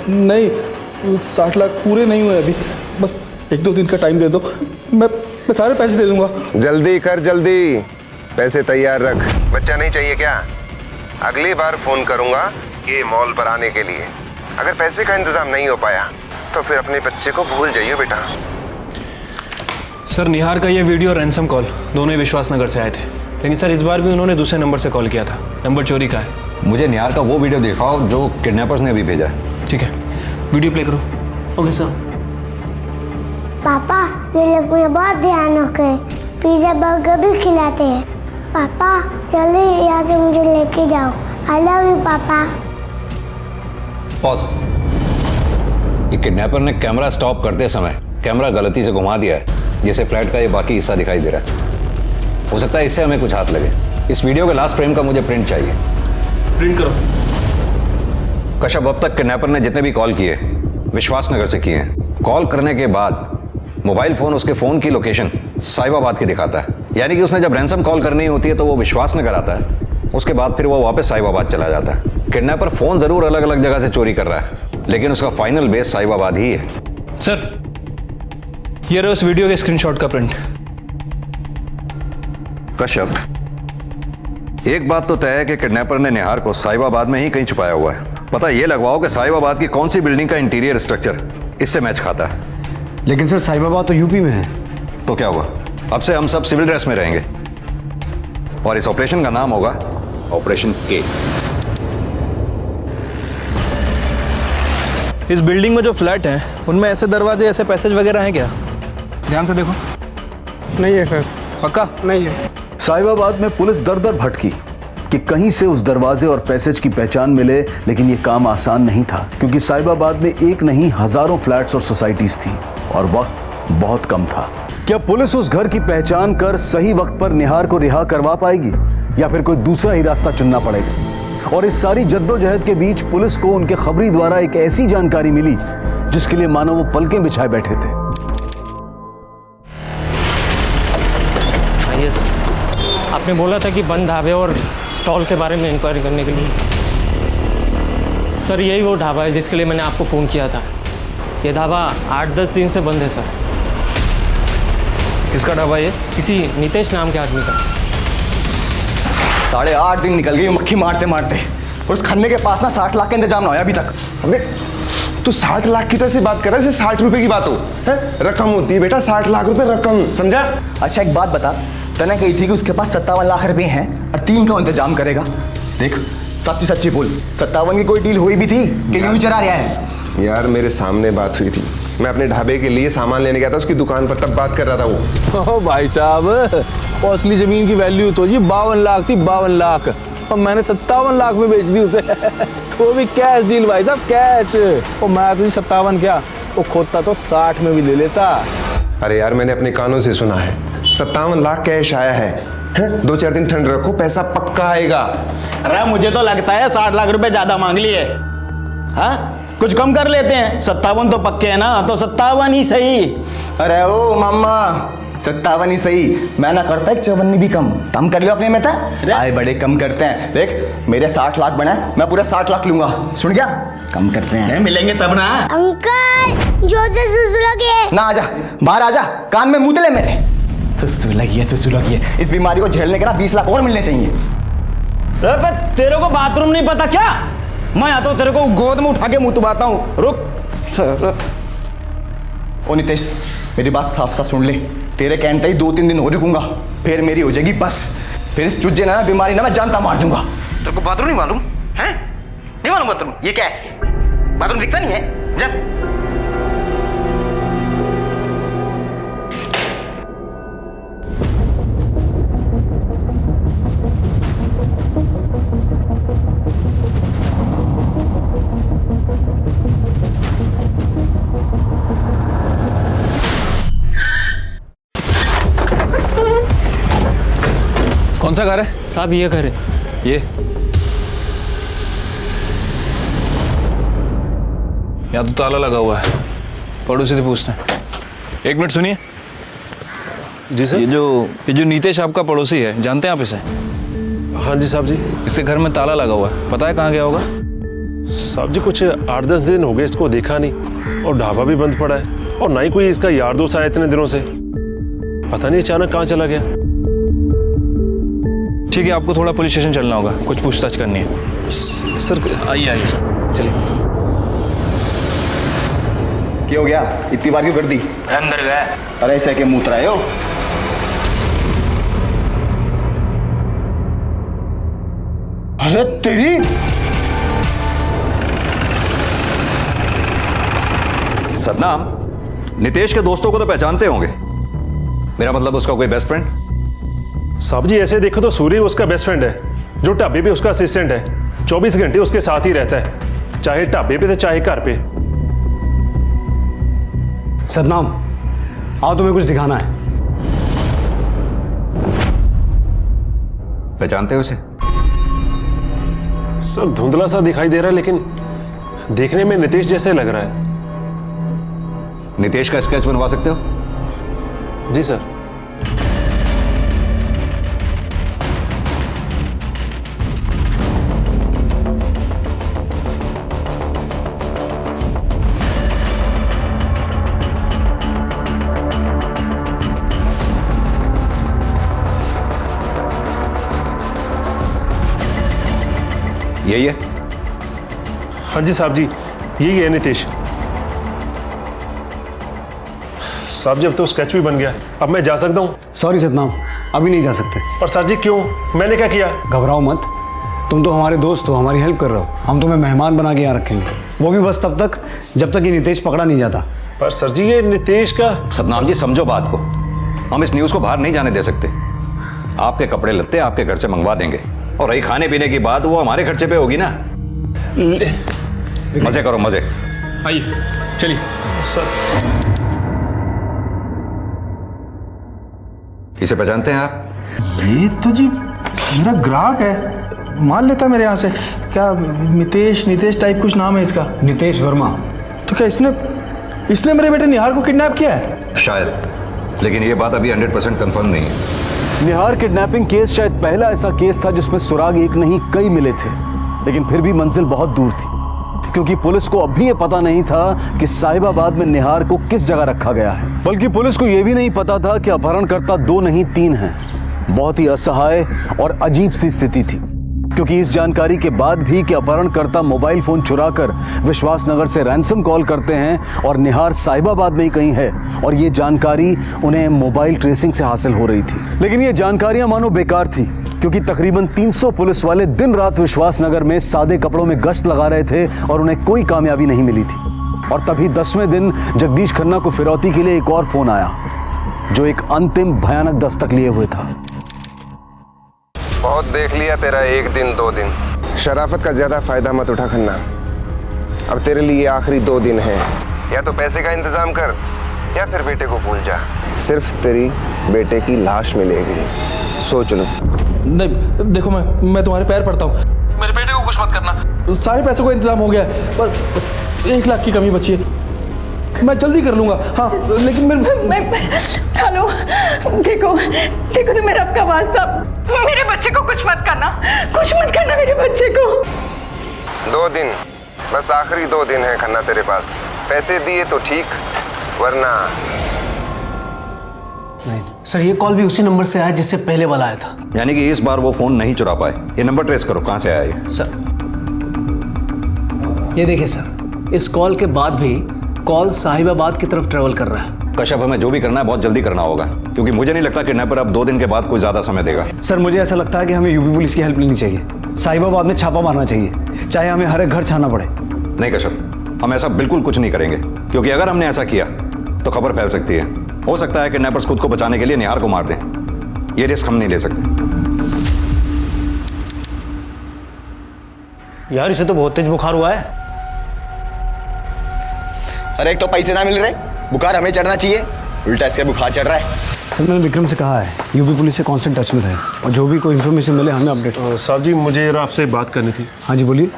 Speaker 7: नहीं, 60 लाख पूरे नहीं हुए अभी, बस 1-2 दिन का टाइम दे दो, मैं सारे पैसे दे दूंगा।
Speaker 14: जल्दी कर, जल्दी पैसे तैयार रख। बच्चा नहीं चाहिए क्या? अगली बार फोन करूंगा ये मॉल पर आने के लिए। अगर पैसे का इंतजाम नहीं हो पाया तो फिर अपने बच्चे को भूल जाइए बेटा।
Speaker 7: सर, निहार का ये वीडियो और रैंसम कॉल दोनों ही विश्वास नगर से आए थे, लेकिन सर इस बार भी उन्होंने दूसरे नंबर से कॉल किया था। नंबर चोरी का है।
Speaker 11: मुझे निहार का वो वीडियो दिखाओ जो किडनैपर्स ने अभी भेजा है।
Speaker 7: ठीक है, वीडियो प्ले करो। Okay sir.
Speaker 12: पापा, ये लोग मुझे बहुत ध्यान रखे, पिज्जा बर्गर भी खिलाते हैं। पापा जल्दी यहाँ से मुझे लेके जाओ। आई लव यू पापा।
Speaker 11: पॉज। ये किडनैपर ने कैमरा स्टॉप करते समय कैमरा गलती से घुमा दिया है, जिससे फ्लैट का ये बाकी हिस्सा दिखाई दे रहा है। हो सकता है इससे हमें कुछ हाथ लगे। इस वीडियो के लास्ट फ्रेम का मुझे प्रिंट चाहिए।
Speaker 7: प्रिंट करो।
Speaker 11: कश्यप, अब तक किडनैपर ने जितने भी कॉल किए विश्वास नगर से किए हैं। कॉल करने के बाद मोबाइल फोन उसके फोन की लोकेशन साहिबाबाद की दिखाता है, यानी कि उसने जब रैंसम कॉल करनी होती है तो वो विश्वास नगर आता है, उसके बाद फिर वो वापस साहिबाबाद चला जाता है। किडनैपर फोन जरूर अलग अलग जगह से चोरी कर रहा है, लेकिन उसका फाइनल बेस साहिबाबाद ही है।
Speaker 7: सर, ये रहे उस वीडियो के स्क्रीनशॉट का प्रिंट।
Speaker 11: कश्यप, एक बात तो तय है कि किडनैपर ने निहार को साहिबाबाद में ही कहीं छुपाया हुआ है। पता ये लगवाओ कि साहिबाबाद की कौन सी बिल्डिंग का इंटीरियर स्ट्रक्चर इससे मैच खाता है।
Speaker 5: लेकिन सर साहिबाबाद तो यूपी में है।
Speaker 11: तो क्या हुआ, अब से हम सब सिविल ड्रेस में रहेंगे और इस ऑपरेशन का नाम होगा ऑपरेशन के।
Speaker 7: इस बिल्डिंग में जो फ्लैट हैं उनमें ऐसे दरवाजे, ऐसे पैसेज वगैरह हैं क्या? ध्यान से देखो।
Speaker 3: नहीं है सर।
Speaker 7: पक्का?
Speaker 3: नहीं है।
Speaker 1: साहिबाबाद में पुलिस दर दर भटकी कि कहीं से उस दरवाजे और पैसेज की पहचान मिले, लेकिन ये काम आसान नहीं था क्योंकि साहिबाबाद में एक नहीं हजारों फ्लैट्स और सोसाइटीज थी और वक्त बहुत कम था। क्या पुलिस उस घर की पहचान कर सही वक्त पर निहार को रिहा करवा पाएगी या फिर कोई दूसरा ही रास्ता चुनना पड़ेगा? और इस सारी जद्दोजहद के बीच पुलिस को उनके खबरी द्वारा एक ऐसी जानकारी मिली जिसके लिए मानो वो पलकें बिछाए बैठे थे।
Speaker 16: आइए सर, आपने बोला था कि बंद ढाबे और स्टॉल के बारे में इंक्वायरी करने के लिए। सर यही वो ढाबा है जिसके लिए मैंने आपको फ़ोन किया था। ये ढाबा 8-10 दिन से बंद है सर।
Speaker 7: किसका ढाबा ये?
Speaker 16: किसी नितेश नाम के आदमी का।
Speaker 10: 8.5 दिन निकल गई मक्खी मारते मारते, और उस खन्ने के पास ना 60 लाख का इंतजाम ना होया अभी तक।
Speaker 4: अबे तू 60 लाख की तो ऐसी बात कर रहा है जैसे 60 रुपए की बात हो। है रकम होती है बेटा, 60 लाख रुपए रकम, समझा?
Speaker 10: अच्छा एक बात बता, तने कही थी कि उसके पास 57 लाख रुपए हैं और 3 का इंतजाम करेगा। देख सच्ची सच्ची बोल, 57 की कोई डील हुई भी थी कि यूं ही चला रहा है?
Speaker 4: यार मेरे सामने बात हुई थी, मैं अपने ढाबे के लिए सामान लेने गया था उसकी दुकान पर, तब बात कर रहा था वो।
Speaker 15: ओ भाई साहब, असली जमीन की वैल्यू तो जी 52 लाख थी, 52 लाख, और मैंने 57 लाख में बेच दी उसे। वो भी कैश डील भाई साहब, कैश। और मैं तो 57 क्या, वो खोदता तो 60 में भी ले लेता।
Speaker 4: अरे यार मैंने अपने कानों से सुना है 57 लाख कैश आया है। 2-4 दिन ठंड रखो, पैसा पक्का आएगा।
Speaker 13: अरे मुझे तो लगता है 60 लाख रुपए ज्यादा मांग लिए। हाँ कुछ कम कर लेते हैं, 57 तो पक्के हैं ना, तो 57 ही सही।
Speaker 10: अरे ओ मामा 57 ही सही, मैं ना करता 54 भी कम कर लो अपने में था। आए बड़े कम करते हैं। देख मेरे 60 लाख बना है, मैं पूरा 60 लाख लूंगा, सुन गया? कम करते हैं, मिलेंगे तब ना।
Speaker 12: अंकल जो से सुसुलोगे
Speaker 10: ना, आजा बाहर आजा, कान में मुंह ले मेरे। सुसुलोगी, इस बीमारी को झेलने के ना 20 लाख और मिलने चाहिए।
Speaker 13: तेरे को बाथरूम नहीं पता क्या? मैं आता हूँ, तेरे को गोद में उठा के मुंह तुबाता हूँ, रुक। ओ नितेश मेरी बात साफ साफ सुन ले, तेरे कहते ही 2-3 दिन हो रुकूंगा, फिर मेरी हो जाएगी बस। फिर इस चुज्जे ना बीमारी ना मैं जानता मार दूंगा। तेरे को बाथरूम नहीं मालूम है? नहीं मालूम बाथरूम ये क्या है? बाथरूम दिखता नहीं है? जा।
Speaker 7: कौन सा घर है
Speaker 16: साहब? ये घर है।
Speaker 7: ये यहाँ तो ताला लगा हुआ है, पड़ोसी से पूछते हैं। 1 मिनट सुनिए
Speaker 15: जी सर।
Speaker 7: ये जो नीतेश आपका पड़ोसी है, जानते हैं आप इसे?
Speaker 15: हाँ जी साहब जी।
Speaker 7: इसके घर में ताला लगा हुआ है, पता है कहाँ गया होगा?
Speaker 15: साहब जी कुछ 8-10 दिन हो गए इसको देखा नहीं, और ढाबा भी बंद पड़ा है, और ना ही कोई इसका यार दोस्त आया इतने दिनों से। पता नहीं अचानक कहाँ चला गया।
Speaker 7: ठीक है, आपको थोड़ा पुलिस स्टेशन चलना होगा, कुछ पूछताछ करनी है।
Speaker 15: सर
Speaker 7: आइए सर, चलिए।
Speaker 10: क्या हो गया, इतनी बार क्यों कर दी? अंदर गया। अरे ऐसे के मुंह रहे हो? अरे तेरी
Speaker 11: सतनाम, नितेश के दोस्तों को तो पहचानते होंगे, मेरा मतलब उसका कोई बेस्ट फ्रेंड?
Speaker 15: साहब जी ऐसे देखो तो सूर्य उसका बेस्ट फ्रेंड है, जो ढाबे पे उसका असिस्टेंट है, 24 घंटे उसके साथ ही रहता है, चाहे ढाबे पे तो चाहे घर पे।
Speaker 5: सतनाम आओ, तुम्हें कुछ दिखाना है।
Speaker 11: पहचानते हो उसे?
Speaker 15: सर धुंधला सा दिखाई दे रहा है, लेकिन देखने में नितेश जैसे लग रहा है।
Speaker 11: नितेश का स्केच बनवा सकते हो?
Speaker 15: जी सर।
Speaker 11: यही है?
Speaker 17: हाँ जी साहब जी, यही है नितेश साहब जी। अब तो स्केच भी बन गया, अब मैं जा सकता हूँ?
Speaker 5: सॉरी सतनाम, अभी नहीं जा सकते।
Speaker 17: पर सर जी क्यों, मैंने क्या किया?
Speaker 5: घबराओ मत, तुम तो हमारे दोस्त हो, हमारी हेल्प कर रहे हो। हम तुम्हें मेहमान बना के यहाँ रखेंगे, वो भी बस तब तक जब तक ये नितेश पकड़ा नहीं जाता।
Speaker 17: पर सर जी ये नितेश का।
Speaker 11: सतनाम जी समझो बात को, हम इस न्यूज़ को बाहर नहीं जाने दे सकते। आपके कपड़े लत्ते आपके घर से मंगवा देंगे, और रही खाने पीने की बात, वो हमारे खर्चे पे होगी ना। मजे करो मजे।
Speaker 17: आइए चलिए सर।
Speaker 11: इसे पहचानते हैं आप?
Speaker 3: ये तो जी मेरा ग्राहक है, मान लेता मेरे यहाँ से। क्या नितेश टाइप कुछ नाम है इसका?
Speaker 5: नितेश वर्मा।
Speaker 3: तो क्या इसने मेरे बेटे निहार को किडनैप किया है?
Speaker 11: शायद, लेकिन ये बात अभी 100% कंफर्म नहीं है।
Speaker 1: निहार किडनैपिंग केस शायद पहला ऐसा केस था जिसमें सुराग एक नहीं कई मिले थे, लेकिन फिर भी मंजिल बहुत दूर थी, क्योंकि पुलिस को अब भी ये पता नहीं था कि साहिबाबाद में निहार को किस जगह रखा गया है। बल्कि पुलिस को यह भी नहीं पता था कि अपहरणकर्ता 2 नहीं 3 हैं। बहुत ही असहाय और अजीब सी स्थिति थी, क्योंकि इस जानकारी के बाद भी कि अपहरणकर्ता मोबाइल फोन चुराकर विश्वासनगर से रैंसम कॉल करते हैं और निहार साहिबाबाद में ही कहीं है, और ये जानकारी उन्हें मोबाइल ट्रेसिंग से हासिल हो रही थी। लेकिन ये जानकारियां मानो बेकार थी, क्योंकि तकरीबन 300 पुलिस वाले दिन रात विश्वासनगर में सादे कपड़ों में गश्त लगा रहे थे और उन्हें कोई कामयाबी नहीं मिली थी। और तभी 10वें दिन जगदीश खन्ना को फिरौती के लिए एक और फोन आया, जो एक अंतिम भयानक दस्तक लिए हुए था।
Speaker 14: बहुत देख लिया तेरा 1 दिन 2 दिन, शराफत का ज्यादा फायदा मत उठा खन्ना। अब तेरे लिए आखिरी 2 दिन है, या तो पैसे का इंतजाम कर या फिर बेटे को भूल जा। सिर्फ तेरी बेटे की लाश मिलेगी, सोच लो।
Speaker 3: नहीं देखो, मैं तुम्हारे पैर पड़ता हूँ, मेरे बेटे को कुछ मत करना। सारे पैसों का इंतजाम हो गया है, पर 1 लाख की कमी बची है। मैं जल्दी कर लूंगा। हाँ लेकिन
Speaker 2: हेलो, देखो तो मेरा आपका वास्ता, मेरे बच्चे को कुछ मत करना मेरे बच्चे को।
Speaker 14: 2 दिन, बस आखिरी 2 दिन है खन्ना तेरे पास। पैसे दिए तो ठीक, वरना
Speaker 8: नहीं। सर ये कॉल भी उसी नंबर से आया जिससे पहले वाला आया था।
Speaker 11: यानी कि इस बार वो फोन नहीं चुरा पाए। ये नंबर ट्रेस करो, कहां से आया ये?
Speaker 8: सर ये देखिए सर, इस कॉल के बाद भी कॉल साहिबाबाद की तरफ ट्रेवल कर रहा है।
Speaker 11: कश्यप, हमें जो भी करना है बहुत जल्दी करना होगा, क्योंकि मुझे नहीं लगता किडनैपर अब 2 दिन के बाद कोई ज्यादा समय देगा।
Speaker 5: सर मुझे ऐसा लगता है कि हमें यूपी पुलिस की हेल्प लेनी चाहिए, साहिबाबाद में छापा मारना चाहिए, चाहे हमें हर एक घर छाना पड़े।
Speaker 11: नहीं कश्यप, हम ऐसा बिल्कुल कुछ नहीं करेंगे, क्योंकि अगर हमने ऐसा किया तो खबर फैल सकती है। हो सकता है किडनैपर्स खुद को बचाने के लिए निहार को मार दें। ये रिस्क हम नहीं ले सकते।
Speaker 13: यार इसे तो बहुत तेज बुखार हुआ है। अरे एक तो पैसे ना मिल रहे, बुखार हमें चढ़ना चाहिए, उल्टा इसके बुखार चढ़ रहा है।
Speaker 5: सर मैंने विक्रम से कहा है यूपी पुलिस से कांस्टेंट टच में रहे, और जो भी कोई इन्फॉर्मेशन मिले हमें अपडेट।
Speaker 17: साहब जी मुझे जरा आपसे बात करनी थी।
Speaker 5: हाँ जी बोलिए।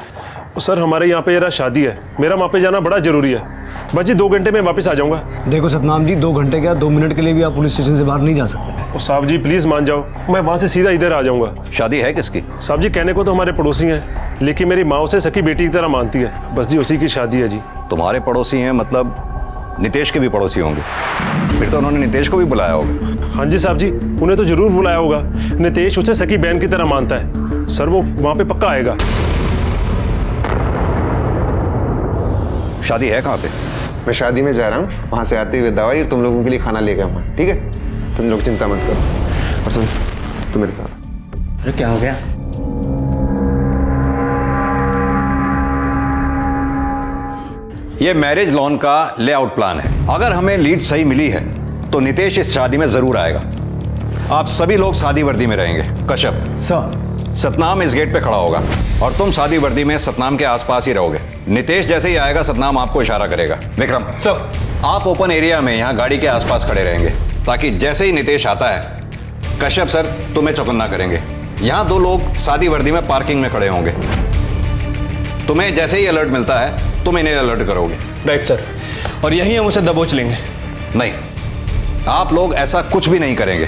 Speaker 17: सर हमारे यहाँ पे जरा शादी है, मेरा वहाँ पे जाना बड़ा जरूरी है। बस जी 2 घंटे में वापस आ जाऊँगा।
Speaker 5: देखो सतनाम जी, 2 घंटे क्या 2 मिनट के लिए भी आप पुलिस स्टेशन से बाहर नहीं जा सकते।
Speaker 17: साहब जी प्लीज मान जाओ, मैं वहाँ से सीधा इधर आ जाऊँगा।
Speaker 11: शादी है किसकी?
Speaker 17: साहब जी कहने को तो हमारे पड़ोसी हैं, लेकिन मेरी माँ उसे सकी बेटी की तरह मानती है। बस जी उसी की शादी है जी।
Speaker 11: तुम्हारे पड़ोसी हैं मतलब नितेश के भी पड़ोसी होंगे? फिर तो उन्होंने नितेश को भी बुलाया होगा।
Speaker 17: हाँ जी साहब जी, उन्हें तो जरूर बुलाया होगा। नितेश उसे सकी बहन की तरह मानता है। सर वो वहाँ पे पक्का आएगा।
Speaker 11: शादी है कहाँ पे?
Speaker 14: मैं शादी में जा रहा हूँ, वहाँ से आते हुए दवाई और तुम लोगों के लिए खाना लेके आऊँगा, ठीक है? तुम लोग चिंता मत करो। और सुन, तू मेरे साथ।
Speaker 13: अरे क्या हो गया?
Speaker 11: ये मैरिज लॉन का लेआउट प्लान है। अगर हमें लीड सही मिली है तो नितेश इस शादी में जरूर आएगा। आप सभी लोग शादी वर्दी में रहेंगे। कश्यप
Speaker 5: सर,
Speaker 11: सतनाम इस गेट पे खड़ा होगा और तुम शादी वर्दी में सतनाम के आसपास ही रहोगे। नितेश जैसे ही आएगा सतनाम आपको इशारा करेगा। विक्रम
Speaker 7: सर,
Speaker 11: आप ओपन एरिया में यहाँ गाड़ी के आसपास खड़े रहेंगे, ताकि जैसे ही नितेश आता है कश्यप सर तुम्हें चौकन्ना करेंगे। यहाँ 2 लोग शादी वर्दी में पार्किंग में खड़े होंगे। तुम्हें जैसे ही अलर्ट मिलता है तुम इन्हें अलर्ट करोगे।
Speaker 7: राइट सर, और यहीं हम उसे दबोच लेंगे।
Speaker 11: नहीं, आप लोग ऐसा कुछ भी नहीं करेंगे।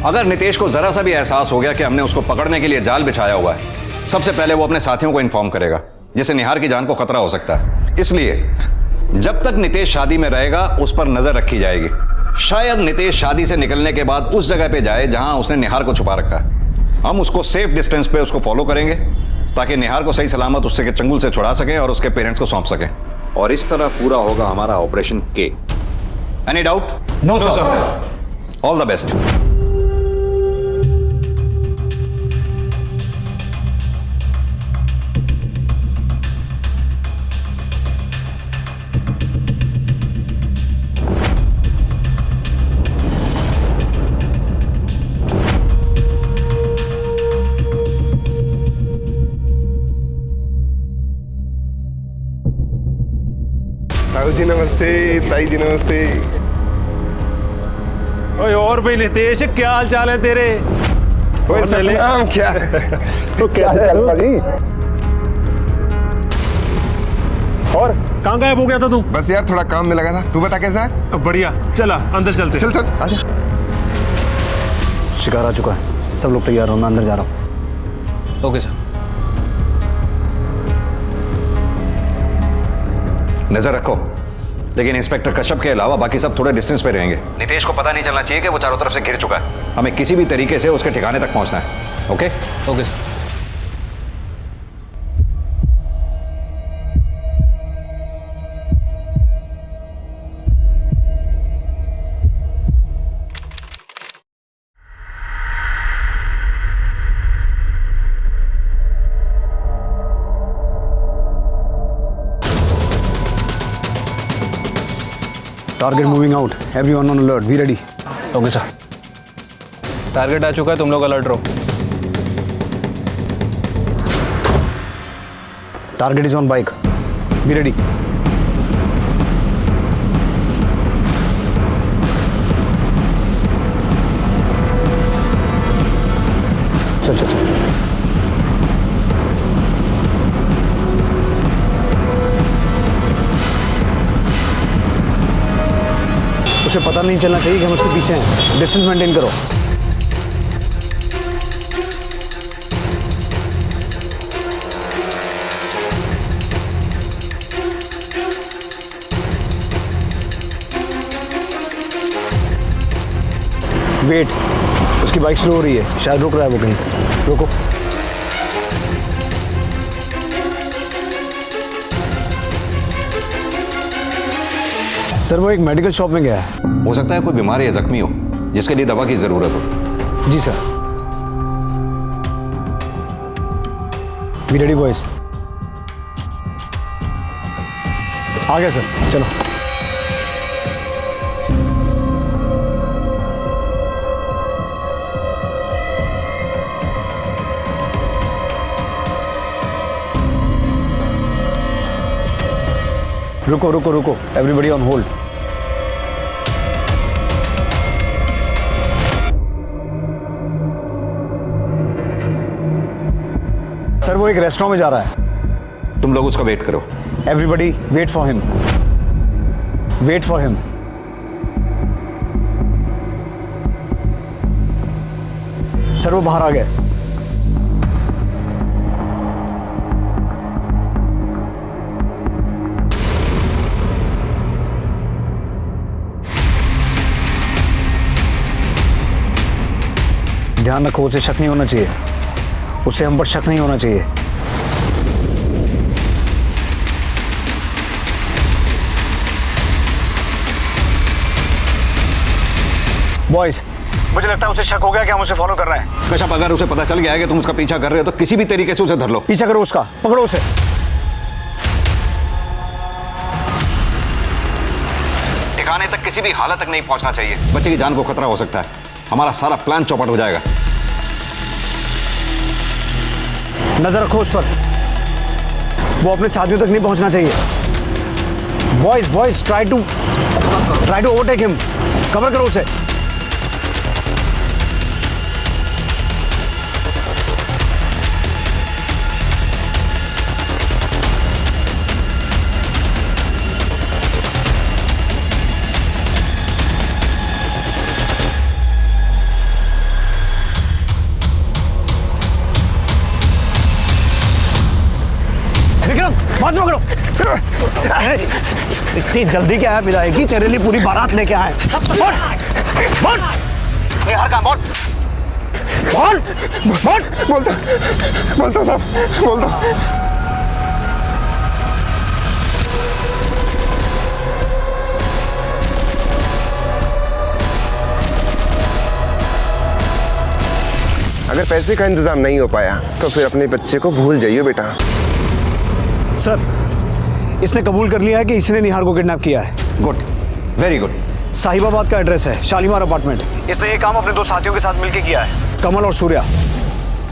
Speaker 11: अगर नितेश को जरा सा भी एहसास हो गया कि हमने उसको पकड़ने के लिए जाल बिछाया हुआ है, सबसे पहले वो अपने साथियों को इन्फॉर्म करेगा, जिससे निहार की जान को खतरा हो सकता है। इसलिए जब तक नितेश शादी में रहेगा उस पर नजर रखी जाएगी। शायद नितेश शादी से निकलने के बाद उस जगह पे जाए जहां उसने निहार को छुपा रखा है। हम उसको सेफ डिस्टेंस पे उसको फॉलो करेंगे ताकि निहार को सही सलामत उससे के चंगुल से छुड़ा सके और उसके पेरेंट्स को सौंप सके। और इस तरह पूरा होगा हमारा ऑपरेशन के। Any doubt?
Speaker 3: No sir.
Speaker 11: All the best.
Speaker 4: ताऊ जी नमस्ते, ताई जी नमस्ते।
Speaker 17: ओए और भाई नितेश, क्या हाल चाल है तेरे?
Speaker 4: ओए सतनाम, क्या तो क्या हाल चाल भाजी?
Speaker 17: और कहाँ गायब हो गया था तू?
Speaker 4: बस यार थोड़ा काम में लगा था। तू बता कैसा है?
Speaker 17: बढ़िया, चला अंदर चलते।
Speaker 4: चल चल आजा।
Speaker 5: शिकार आ चुका है, सब लोग तैयार हो, मैं अंदर जा रहा हूँ।
Speaker 7: Okay sir.
Speaker 11: नजर रखो, लेकिन इंस्पेक्टर कश्यप के अलावा बाकी सब थोड़े डिस्टेंस पे रहेंगे। नितेश को पता नहीं चलना चाहिए कि वो चारों तरफ से घिर चुका है। हमें किसी भी तरीके से उसके ठिकाने तक पहुंचना है। Okay?
Speaker 7: Okay sir.
Speaker 5: Target moving out, everyone on alert, be ready.
Speaker 7: Okay sir. Target आ चुका है, तुम लोग अलर्ट रहो।
Speaker 5: Target is on bike, be ready. चल चल चल। उसे पता नहीं चलना चाहिए कि हम उसके पीछे हैं। डिस्टेंस मेंटेन करो। वेट, उसकी बाइक स्लो हो रही है, शायद रुक रहा है वो कहीं। रुको। सर वो एक मेडिकल शॉप में गया है।
Speaker 11: हो सकता है कोई बीमार या जख्मी हो जिसके लिए दवा की जरूरत हो।
Speaker 5: जी सर। Be ready boys. आ गया सर, चलो। रुको रुको रुको, एवरीबडी ऑन होल्ड। सर वो एक रेस्टोरेंट में जा रहा है।
Speaker 11: तुम लोग उसका वेट करो।
Speaker 5: Everybody wait for him, wait for him. Sir वो बाहर आ गए। ध्यान रखो, उसे शक नहीं होना चाहिए, उसे हम पर शक नहीं होना चाहिए। बॉयज, मुझे लगता है उसे शक हो गया कि हम उसे फॉलो कर रहे हैं।
Speaker 11: कश्यप, अगर उसे पता चल गया है कि तुम उसका पीछा कर रहे हो तो किसी भी तरीके से उसे धर लो।
Speaker 5: पीछा करो उसका, पकड़ो उसे।
Speaker 11: ठिकाने तक किसी भी हालत तक नहीं पहुंचना चाहिए। बच्चे की जान को खतरा हो सकता है। हमारा सारा प्लान चौपट हो जाएगा।
Speaker 5: नजर रखो उस पर, वो अपने साथियों तक नहीं पहुंचना चाहिए। Boys boys, try to overtake him. Cover करो उसे। बात पकड़ो। इतनी जल्दी क्या है विदाई, तेरे लिए पूरी बारात लेके आए। निहार कहाँ? बोल।
Speaker 4: बोल बोल बोलता बोलता साहब बोलता।
Speaker 14: अगर पैसे का इंतजाम नहीं हो पाया तो फिर अपने बच्चे को भूल जाइए बेटा।
Speaker 5: सर, इसने कबूल कर लिया है कि इसने निहार को किडनैप किया है।
Speaker 11: Good, very good.
Speaker 5: साहिबाबाद का एड्रेस है, शालीमार अपार्टमेंट। इसने ये काम अपने दो साथियों के साथ मिलकर किया है, कमल और सूर्या।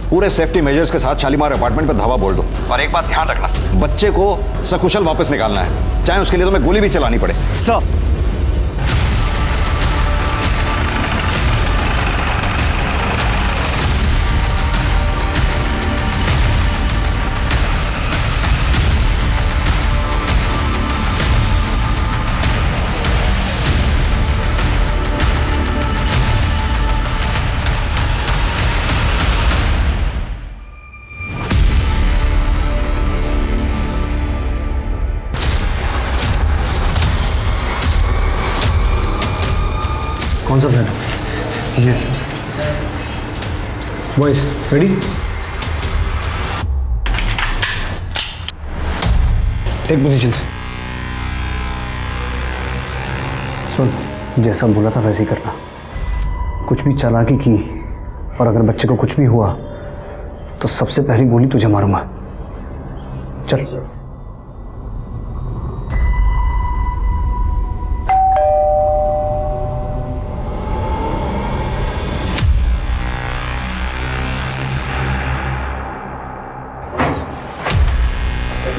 Speaker 11: पूरे सेफ्टी मेजर्स के साथ शालीमार अपार्टमेंट पर धावा बोल दो। और एक बात ध्यान रखना, बच्चे को सकुशल वापस निकालना है, चाहे उसके लिए तुम्हें गोली भी चलानी पड़े।
Speaker 5: सर, कौन सा flat? Yes boys, ready? Take positions. सुन, जैसा बोला था वैसे ही करना। कुछ भी चालाकी की और अगर बच्चे को कुछ भी हुआ तो सबसे पहली गोली तुझे मारूंगा। चल।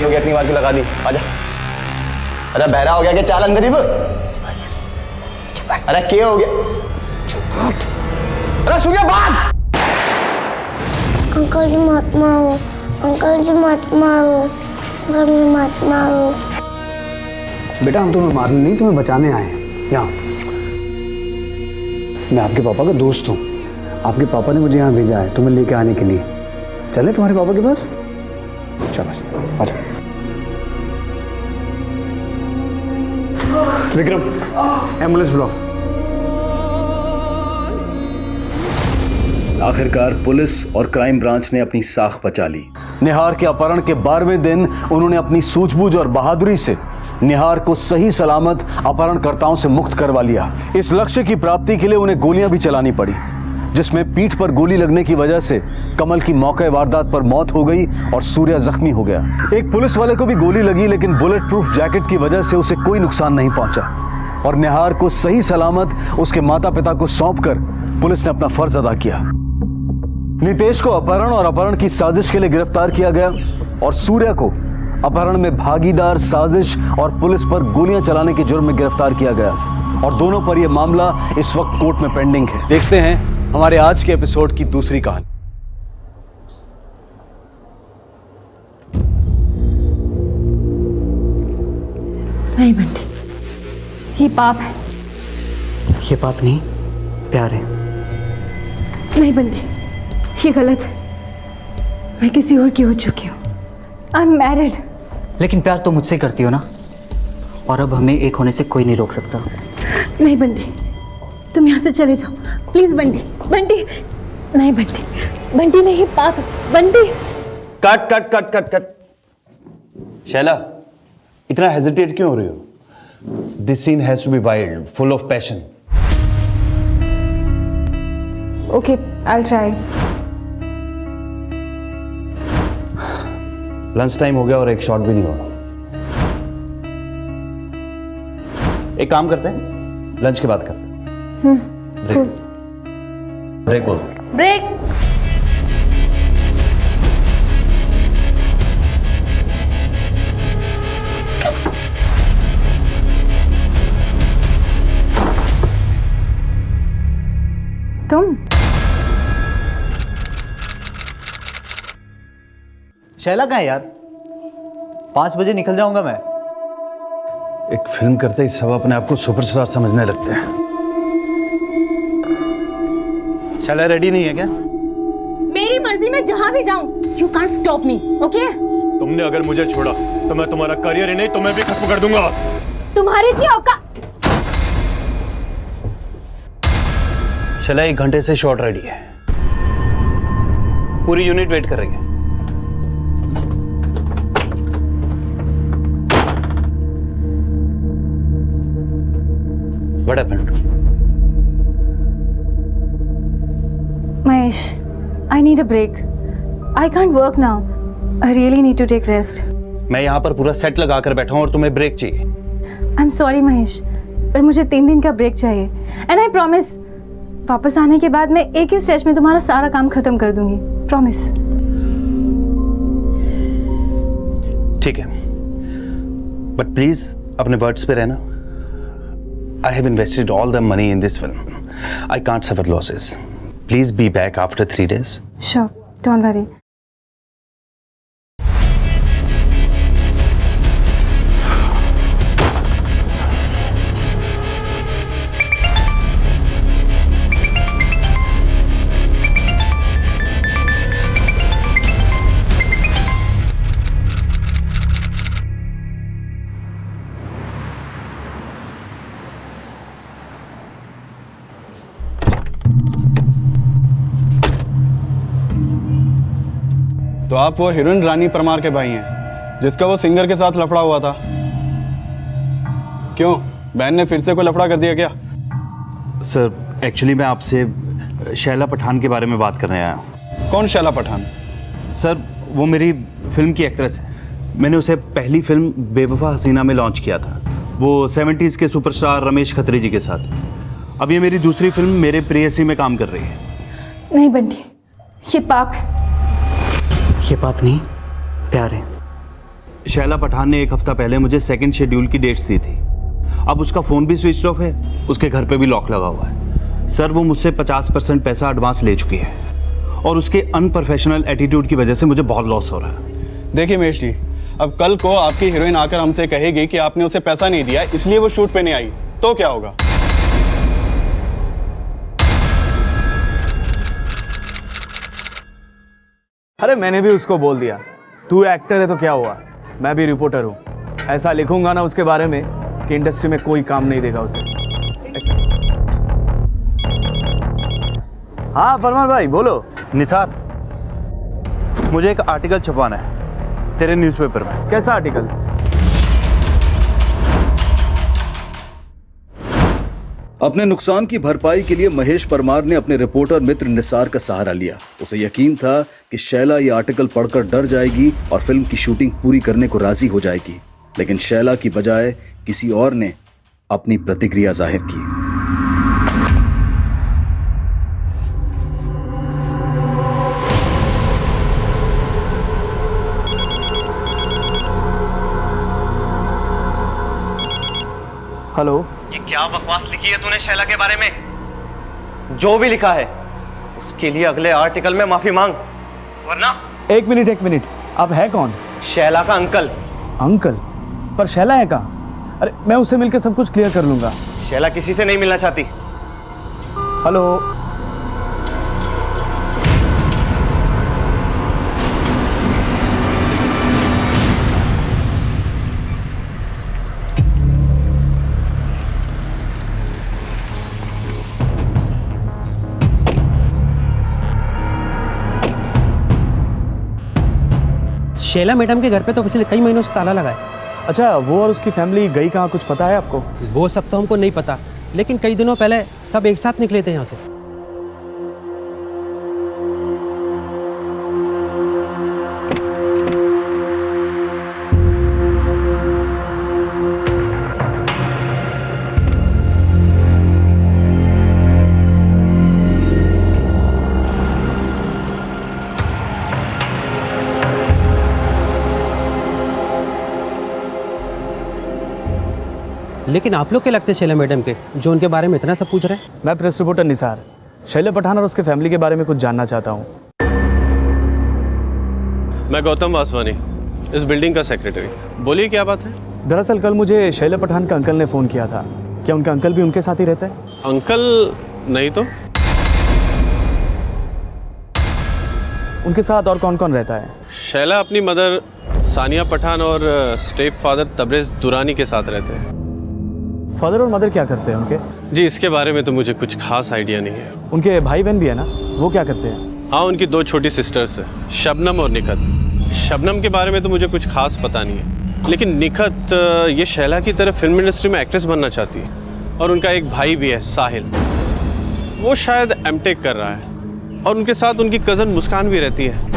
Speaker 10: हो गया, इतनी बार की लगा दी, आजा। अरे बहरा हो गया कि चाल अंदर ही वो? अरे क्या हो गया? अरे सूर्या बात!
Speaker 12: अंकल जी मत मारो, अंकल जी मत मारो, अंकल जी मत मारो।
Speaker 5: बेटा, हम तुम्हें मारने नहीं, तुम्हें बचाने आए हैं यहाँ। मैं आपके पापा का दोस्त हूँ। आपके पापा ने मुझे यहाँ भेजा है तुम्हें लेके आने के लिए। चले तुम्हारे पापा के पास? चलो आजा। विक्रम, एम्बुलेंस बुलाओ।
Speaker 1: आखिरकार पुलिस और क्राइम ब्रांच ने अपनी साख बचा ली। निहार के अपहरण के 12वें दिन उन्होंने अपनी सूझबूझ और बहादुरी से निहार को सही सलामत अपहरणकर्ताओं से मुक्त करवा लिया। इस लक्ष्य की प्राप्ति के लिए उन्हें गोलियां भी चलानी पड़ी, जिसमें पीठ पर गोली लगने की वजह से कमल की मौके वारदात पर मौत हो गई और सूर्या जख्मी हो गया। एक पुलिस वाले को भी गोली लगी, लेकिन बुलेट प्रूफ जैकेट की वजह से उसे कोई नुकसान नहीं पहुंचा और निहार को सही सलामत उसके माता पिता को सौंपकर पुलिस ने अपना फर्ज अदा किया। नितेश को अपहरण और अपहरण की साजिश के लिए गिरफ्तार किया गया और सूर्या को अपहरण में भागीदार, साजिश और पुलिस पर गोलियां चलाने के जुर्म में गिरफ्तार किया गया और दोनों पर यह मामला इस वक्त कोर्ट में पेंडिंग है। देखते हैं हमारे आज के एपिसोड की दूसरी कहानी।
Speaker 2: नहीं बंटी, ये पाप है।
Speaker 16: ये पाप नहीं, प्यार है।
Speaker 2: नहीं बंटी, ये गलत है। मैं किसी और की हो चुकी हूँ। I am married.
Speaker 16: लेकिन प्यार तो मुझसे करती हो ना, और अब हमें एक होने से कोई नहीं रोक सकता।
Speaker 2: नहीं बंटी, तुम यहाँ से चले जाओ प्लीज। बंटी, बंटी, नहीं बंटी, बंटी नहीं, पाप है। Bunty,
Speaker 18: cut cut cut cut cut. Shaila, इतना हेजिटेट क्यों हो रही हो? This scene has to be wild, full of passion.
Speaker 2: Okay, I will try.
Speaker 18: Lunch time हो गया और एक शॉट भी नहीं हुआ। एक काम करते हैं, लंच के बाद करते हैं। ब्रेक, ब्रेक बोल।
Speaker 2: ब्रेक। तुम?
Speaker 19: शैला कहाँ है यार? 5 बजे निकल जाऊंगा मैं।
Speaker 18: एक फिल्म करते ही सब अपने आप को सुपरस्टार समझने लगते हैं। शैला रेडी नहीं है क्या?
Speaker 2: मेरी मर्जी में जहां भी जाऊं, you can't stop me, okay?
Speaker 17: तुमने अगर मुझे छोड़ा तो मैं तुम्हारा करियर ही नहीं तुम्हें भी खत्म कर दूंगा।
Speaker 2: तुम्हारी इतनी औकात?
Speaker 18: शैला 1 घंटे से शॉट रेडी है। पूरी यूनिट वेट कर रही है। What happened?
Speaker 20: Mahesh, I need a break. I can't work now. I really need to take rest.
Speaker 18: मैं यहाँ पर पूरा सेट लगा कर बैठा हूँ और तुम्हें ब्रेक चाहिए।
Speaker 20: I'm sorry Mahesh, पर मुझे 3 दिन का ब्रेक चाहिए। And I promise, वापस आने के बाद मैं एक ही स्ट्रेच में तुम्हारा सारा काम खत्म कर दूंगी। Promise.
Speaker 18: ठीक है, बट प्लीज अपने वर्ड्स पे रहना। I have invested all the money in this film. I can't suffer losses. Please be back after 3 days.
Speaker 20: Sure, don't worry.
Speaker 21: तो आप वो हीरोइन रानी परमार के भाई हैं जिसका वो सिंगर के साथ लफड़ा हुआ था। क्यों, बहन ने फिर से कोई लफड़ा कर दिया क्या?
Speaker 18: सर एक्चुअली मैं आपसे शैला पठान के बारे में बात करने आया हूँ।
Speaker 21: कौन शैला पठान?
Speaker 18: सर वो मेरी फिल्म की एक्ट्रेस है। मैंने उसे पहली फिल्म बेवफा हसीना में लॉन्च किया था, वो 70s के सुपरस्टार रमेश खत्री जी के साथ। अब ये मेरी दूसरी फिल्म मेरे प्रेयसी में काम कर रही है।
Speaker 20: नहीं बंटी, ये पाप है।
Speaker 19: ये पाप नहीं, प्यार है।
Speaker 18: शैला पठान ने 1 हफ्ता पहले मुझे सेकंड शेड्यूल की डेट्स दी थी। अब उसका फ़ोन भी स्विच ऑफ है, उसके घर पे भी लॉक लगा हुआ है। सर वो मुझसे 50% पैसा एडवांस ले चुकी है और उसके अनप्रोफेशनल एटीट्यूड की वजह से मुझे बहुत लॉस हो रहा है।
Speaker 21: देखिए महेश जी, अब कल को आपकी हीरोइन आकर हमसे कहेगी कि आपने उसे पैसा नहीं दिया इसलिए वो शूट पे नहीं आई, तो क्या होगा?
Speaker 5: अरे मैंने भी उसको बोल दिया, तू एक्टर है तो क्या हुआ, मैं भी रिपोर्टर हूँ। ऐसा लिखूंगा ना उसके बारे में कि इंडस्ट्री में कोई काम नहीं देगा उसे। हाँ फरमान भाई बोलो।
Speaker 18: निसार, मुझे एक आर्टिकल छपवाना है तेरे न्यूज़पेपर में।
Speaker 5: कैसा आर्टिकल?
Speaker 1: अपने नुकसान की भरपाई के लिए महेश परमार ने अपने रिपोर्टर मित्र निसार का सहारा लिया। उसे यकीन था कि शैला ये आर्टिकल पढ़कर डर जाएगी और फिल्म की शूटिंग पूरी करने को राजी हो जाएगी, लेकिन शैला की बजाय किसी और ने अपनी प्रतिक्रिया जाहिर की।
Speaker 5: हेलो,
Speaker 10: ये क्या बकवास लिखी है तूने शैला के बारे में? जो भी लिखा है उसके लिए अगले आर्टिकल में माफी मांग, वरना।
Speaker 5: एक मिनट, अब है कौन?
Speaker 10: शैला का अंकल।
Speaker 5: अंकल? पर शैला है कहाँ? अरे मैं उससे मिलकर सब कुछ क्लियर कर लूंगा।
Speaker 10: शैला किसी से नहीं मिलना चाहती।
Speaker 5: हेलो,
Speaker 19: शैला मैडम के घर पे तो पिछले कई महीनों से ताला लगा है।
Speaker 5: अच्छा, वो और उसकी फैमिली गई कहाँ, कुछ पता है आपको?
Speaker 19: वो सब तो हमको नहीं पता, लेकिन कई दिनों पहले सब एक साथ निकले थे यहाँ से। लेकिन आप लोग क्या लगते हैं शैला मैडम के, जो उनके बारे में इतना सब पूछ रहे हैं?
Speaker 5: मैं प्रेस रिपोर्टर निसार, शैला पठान और उसके फैमिली के बारे में कुछ जानना चाहता हूँ।
Speaker 17: मैं गौतम वासवानी, इस बिल्डिंग का सेक्रेटरी। बोलिए क्या बात है?
Speaker 5: दरअसल कल मुझे शैला पठान का अंकल ने फ़ोन किया था। क्या उनका अंकल भी उनके साथ ही रहता है?
Speaker 17: अंकल नहीं तो।
Speaker 5: उनके साथ और कौन कौन रहता है?
Speaker 17: शैला अपनी मदर सानिया पठान और स्टेप फादर तबरेज दुरानी के साथ रहते हैं।
Speaker 5: फादर और मदर क्या करते हैं उनके?
Speaker 17: जी इसके बारे में तो मुझे कुछ खास आइडिया नहीं है।
Speaker 5: उनके भाई बहन भी है ना, वो क्या करते हैं?
Speaker 21: हाँ, उनकी 2 छोटी सिस्टर्स है, शबनम और निखत। शबनम के बारे में तो मुझे कुछ खास पता नहीं है, लेकिन निखत ये शैला की तरह फिल्म इंडस्ट्री में एक्ट्रेस बनना चाहती है। और उनका एक भाई भी है, साहिल, वो शायद एमटेक कर रहा है, और उनके साथ उनकी कज़न मुस्कान भी रहती है।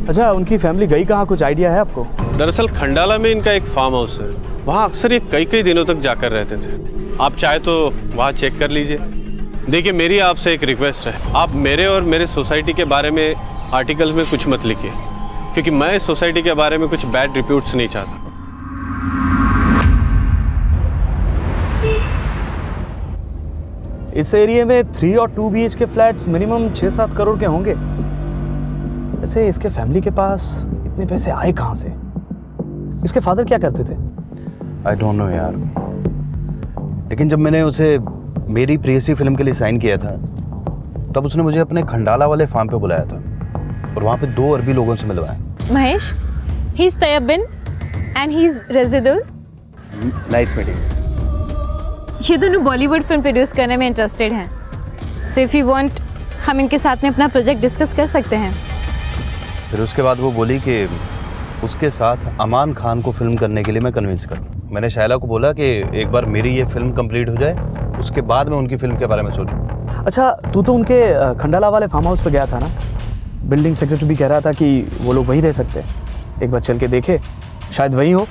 Speaker 3: अच्छा, उनकी फैमिली गई कहाँ, कुछ आइडिया है आपको?
Speaker 21: दरअसल खंडाला में इनका एक फार्म हाउस है, वहाँ अक्सर ये कई दिनों तक जाकर रहते थे। आप चाहे तो वहाँ चेक कर लीजिए। देखिए, मेरी आपसे एक रिक्वेस्ट है, आप मेरे और मेरे सोसाइटी के बारे में आर्टिकल्स में कुछ मत लिखिए, क्योंकि मैं इस सोसाइटी के बारे में कुछ बैड रिपोर्ट्स नहीं चाहता।
Speaker 3: इस एरिया में 3 और 2 BH के फ्लैट्स मिनिमम 6-7 करोड़ के होंगे। वैसे इसके फैमिली के पास इतने पैसे आए कहाँ से? इसके फादर क्या करते थे?
Speaker 18: आई डोंट नो यार, लेकिन जब मैंने उसे मेरी प्रेयसी फिल्म के लिए साइन किया था, तब उसने मुझे अपने खंडाला वाले फार्म पे बुलाया था और वहाँ पे 2 अरबी लोगों से मिलवाया।
Speaker 20: Mahesh, he is Tayyab bin and he is Razidul.
Speaker 18: Nice meeting.
Speaker 20: ये दोनों बॉलीवुड फिल्म प्रोड्यूस करने में इंटरेस्टेड हैं, सो इफ यू वांट हम इनके साथ में अपना प्रोजेक्ट डिस्कस कर सकते हैं।
Speaker 18: फिर उसके बाद वो बोली कि उसके साथ अमान खान को फिल्म करने के लिए मैं कन्विंस करूं। मैंने शैला को बोला कि एक बार मेरी ये फिल्म कंप्लीट हो जाए, उसके बाद मैं उनकी फिल्म के बारे में सोचूं।
Speaker 3: अच्छा, तू तो उनके खंडाला वाले फार्म हाउस पे गया था ना? बिल्डिंग सेक्रेटरी भी कह रहा था कि वो लोग वहीं रह सकते हैं। एक बार चल के देखे, शायद वहीं हो।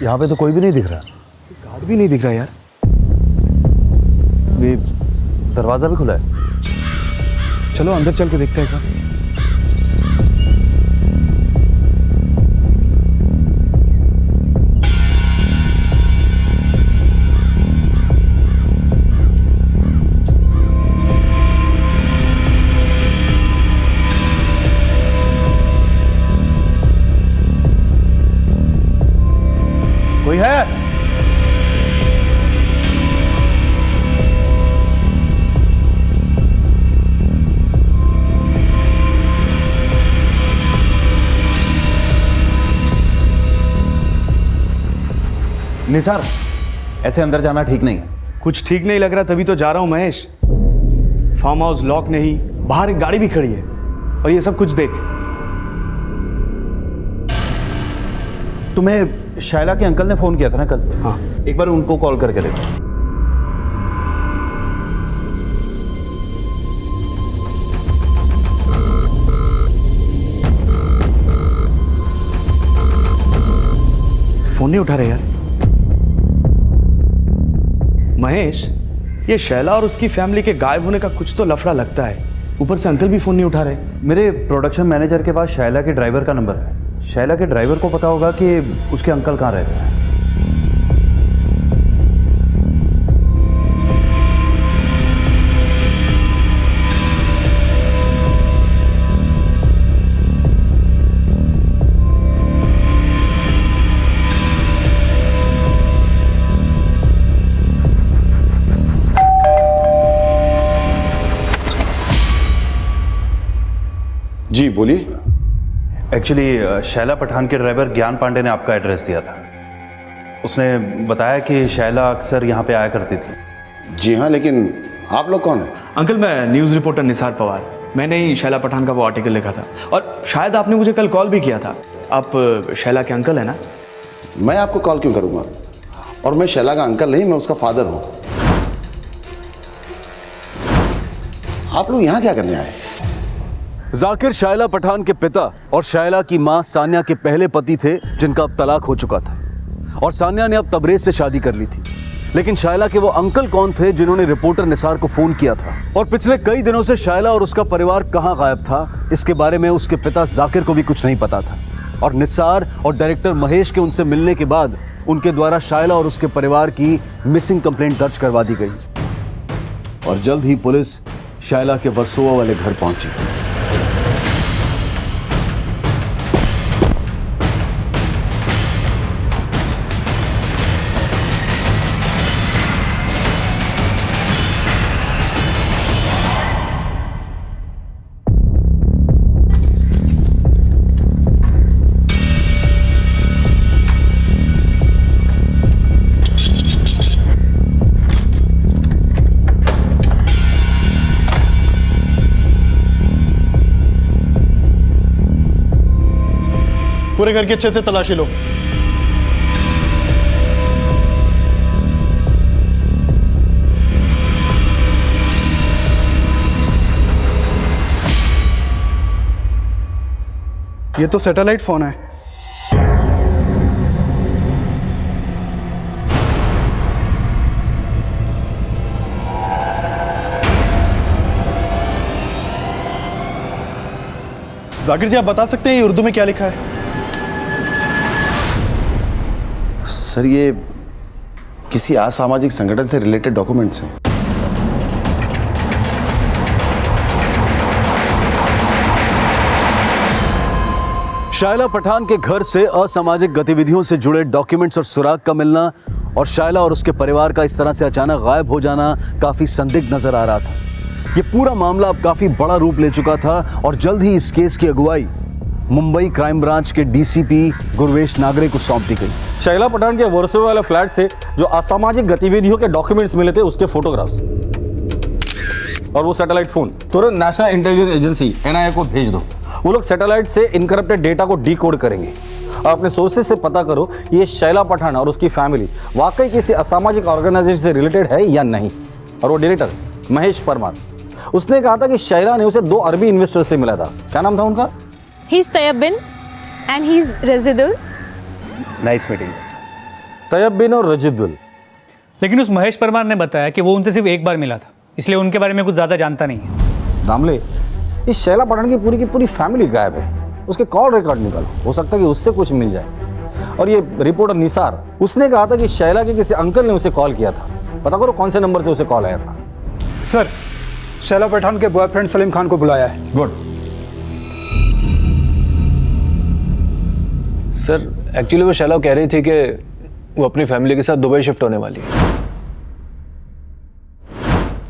Speaker 18: यहाँ पे तो कोई भी नहीं दिख रहा।
Speaker 3: गार्ड भी नहीं दिख रहा यार।
Speaker 18: ये दरवाजा भी खुला है।
Speaker 3: चलो अंदर चल के देखते हैं एक बार।
Speaker 18: कोई है? निसार, ऐसे अंदर जाना ठीक नहीं है।
Speaker 5: कुछ ठीक नहीं लग रहा, तभी तो जा रहा हूं महेश। फार्म हाउस लॉक नहीं, बाहर एक गाड़ी भी खड़ी है, और ये सब कुछ देख।
Speaker 18: तुम्हें शैला के अंकल ने फोन किया था ना कल?
Speaker 5: हाँ।
Speaker 18: एक बार उनको कॉल करके देखो।
Speaker 5: फोन नहीं उठा रहे यार। महेश, ये शैला और उसकी फैमिली के गायब होने का कुछ तो लफड़ा लगता है। ऊपर से अंकल भी फोन नहीं उठा रहे।
Speaker 18: मेरे प्रोडक्शन मैनेजर के पास शैला के ड्राइवर का नंबर है। शैला के ड्राइवर को पता होगा कि उसके अंकल कहाँ रहते हैं।
Speaker 4: जी बोलिए।
Speaker 18: एक्चुअली शैला पठान के ड्राइवर ज्ञान पांडे ने आपका एड्रेस दिया था। उसने बताया कि शैला अक्सर यहाँ पे आया करती थी।
Speaker 4: जी हाँ, लेकिन आप लोग कौन हैं?
Speaker 5: अंकल, मैं न्यूज़ रिपोर्टर निसार पवार। मैंने ही शैला पठान का वो आर्टिकल लिखा था, और शायद आपने मुझे कल कॉल भी किया था। आप शैला के अंकल हैं ना?
Speaker 4: मैं आपको कॉल क्यों करूँगा? और मैं शैला का अंकल नहीं, मैं उसका फादर हूँ। आप लोग यहाँ क्या करने आए?
Speaker 1: जाकिर शायला पठान के पिता और शायला की मां सान्या के पहले पति थे, जिनका अब तलाक हो चुका था, और सान्या ने अब तबरेज से शादी कर ली थी। लेकिन शायला के वो अंकल कौन थे जिन्होंने रिपोर्टर निसार को फोन किया था, और पिछले कई दिनों से शायला और उसका परिवार कहां गायब था, इसके बारे में उसके पिता जाकिर को भी कुछ नहीं पता था। और निसार और डायरेक्टर महेश के उनसे मिलने के बाद उनके द्वारा शायला और उसके परिवार की मिसिंग कंप्लेंट दर्ज करवा दी गई और जल्द ही पुलिस शायला के वर्सोवा वाले घर पहुंची।
Speaker 9: पूरे घर की अच्छे से तलाशी लो।
Speaker 22: ये तो सैटेलाइट फोन है।
Speaker 9: जाकिर जी, आप बता सकते हैं ये उर्दू में क्या लिखा है?
Speaker 23: सर, ये किसी असामाजिक संगठन से रिलेटेड डॉक्यूमेंट्स हैं।
Speaker 1: शायला पठान के घर से असामाजिक गतिविधियों से जुड़े डॉक्यूमेंट्स और सुराग का मिलना और शायला और उसके परिवार का इस तरह से अचानक गायब हो जाना काफी संदिग्ध नजर आ रहा था। ये पूरा मामला अब काफी बड़ा रूप ले चुका था और जल्द ही इस केस की अगुवाई मुंबई क्राइम ब्रांच के डीसीपी गुरवेश नागरे को सौंप दी गई।
Speaker 24: शायला पठान के वर्सोवा वाले फ्लैट से जो असामाजिक गतिविधियों के डॉक्यूमेंट्स मिले थे, उसके फोटोग्राफ्स और वो सैटेलाइट फोन तुरंत नेशनल इंटेलिजेंस एजेंसी एनआईए को भेज दो। वो लोग सैटेलाइट से इनकरप्टेड डेटा को डीकोड करेंगे। और अपने सोर्सेज से पता करो कि ये शायला पठान और उसकी फैमिली वाकई किसी असामाजिक ऑर्गेनाइजेशन से रिलेटेड है या नहीं। और वो डायरेक्टर महेश परमार, उसने कहा था कि शायला ने उसे 2 अरबी इन्वेस्टर से मिला था। क्या नाम था उनका?
Speaker 20: He's Tayyab bin and he's Razidul.
Speaker 23: Nice meeting.
Speaker 24: Tayyab bin और रजिदुल।
Speaker 25: लेकिन उस महेश परमार ने बताया कि वो उनसे सिर्फ एक बार मिला था, इसलिए उनके बारे में कुछ ज़्यादा जानता नहीं है।
Speaker 24: दामले, इस शायला पठान की पूरी फैमिली गायब है। उसके कॉल रिकॉर्ड निकालो, हो सकता है कि उससे कुछ मिल जाए। और ये रिपोर्टर निसार, उसने कहा था कि शायला के किसी अंकल ने उसे कॉल किया था। पता करो कौन से नंबर से उसे कॉल आया था।
Speaker 22: सर, शायला पठान के बॉयफ्रेंड सलीम खान को बुलाया है।
Speaker 24: गुड।
Speaker 7: सर, एक्चुअली वो शायला कह रही थी कि वो अपनी फैमिली के साथ दुबई शिफ्ट होने वाली है।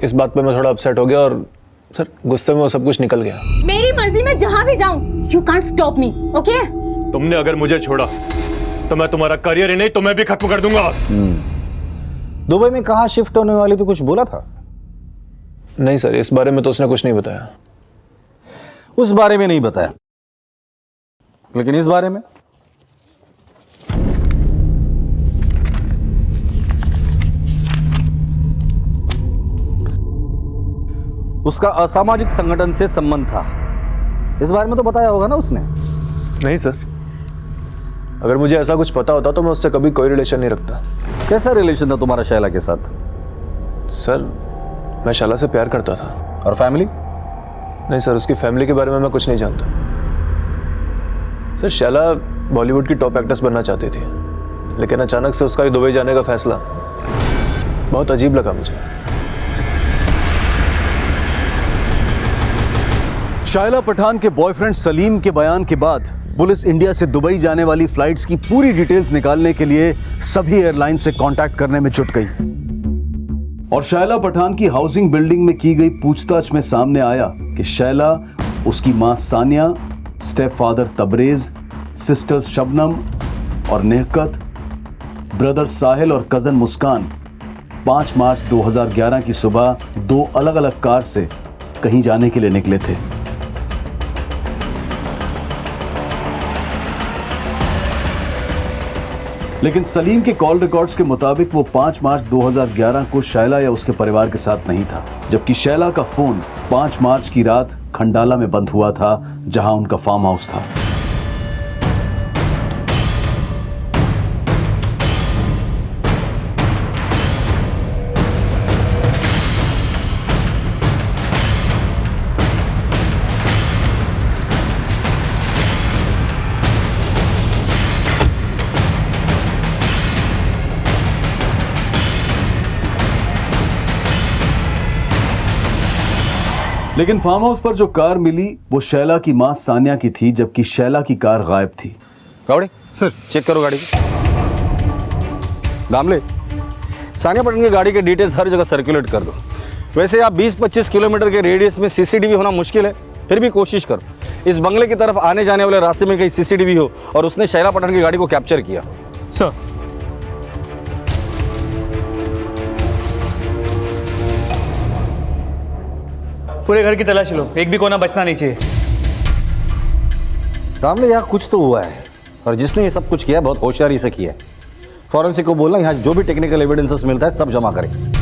Speaker 7: इस बात पे मैं थोड़ा अपसेट हो गया और सर गुस्से में वो सब कुछ निकल गया।
Speaker 20: मेरी मर्जी में जहां भी जाऊं, you can't stop me, okay?
Speaker 17: तुमने अगर मुझे छोड़ा तो मैं तुम्हारा करियर ही नहीं तुम्हें भी खत्म कर दूंगा।
Speaker 24: दुबई में कहाँ शिफ्ट होने वाली तो कुछ बोला था?
Speaker 7: नहीं सर, इस बारे में तो उसने कुछ नहीं बताया।
Speaker 24: उस बारे में नहीं बताया, लेकिन इस बारे में उसका असामाजिक संगठन से संबंध था। इस बारे में तो बताया होगा ना उसने?
Speaker 7: नहीं सर, अगर मुझे ऐसा कुछ पता होता तो मैं उससे कभी कोई रिलेशन नहीं रखता।
Speaker 24: कैसा रिलेशन था तुम्हारा शायला के साथ?
Speaker 7: सर, मैं शायला से प्यार करता था।
Speaker 24: और फैमिली?
Speaker 7: नहीं सर, उसकी फैमिली के बारे में मैं कुछ नहीं जानता। सर, शायला बॉलीवुड की टॉप एक्ट्रेस बनना चाहती थी, लेकिन अचानक से उसका दुबई जाने का फैसला बहुत अजीब लगा मुझे।
Speaker 1: शायला पठान के बॉयफ्रेंड सलीम के बयान के बाद पुलिस इंडिया से दुबई जाने वाली फ्लाइट्स की पूरी डिटेल्स निकालने के लिए सभी एयरलाइन से कांटेक्ट करने में जुट गई। और शायला पठान की हाउसिंग बिल्डिंग में की गई पूछताछ में सामने आया कि शायला, उसकी मां Sania, step father Tabrez, sisters Shabnam और नेहकत, ब्रदर साहिल और कजन मुस्कान 5 मार्च 2011 की सुबह 2 अलग अलग कार से कहीं जाने के लिए निकले थे। लेकिन सलीम के कॉल रिकॉर्ड्स के मुताबिक वो 5 मार्च 2011 को शायला या उसके परिवार के साथ नहीं था, जबकि शायला का फोन 5 मार्च की रात खंडाला में बंद हुआ था, जहां उनका फार्म हाउस था। लेकिन फार्म हाउस पर जो कार मिली वो शैला की मां सानिया की थी, जबकि शैला की कार गायब थी।
Speaker 24: गावड़े सर चेक करो गाड़ी को। दामले, सानिया पटन की गाड़ी के डिटेल्स हर जगह सर्कुलेट कर दो। वैसे आप 20-25 किलोमीटर के रेडियस में सीसीटीवी होना मुश्किल है, फिर भी कोशिश करो इस बंगले की तरफ आने जाने वाले रास्ते में कहीं सीसीटीवी हो और उसने शैला पटन की गाड़ी को कैप्चर किया।
Speaker 25: सर पूरे घर की तलाशी लो, एक भी कोना बचना नहीं चाहिए।
Speaker 24: दामले, यहाँ कुछ तो हुआ है और जिसने ये सब कुछ किया बहुत होशियारी से किया है। फॉरेंसिक को बोलना यहाँ जो भी टेक्निकल एविडेंसेस मिलता है सब जमा करें।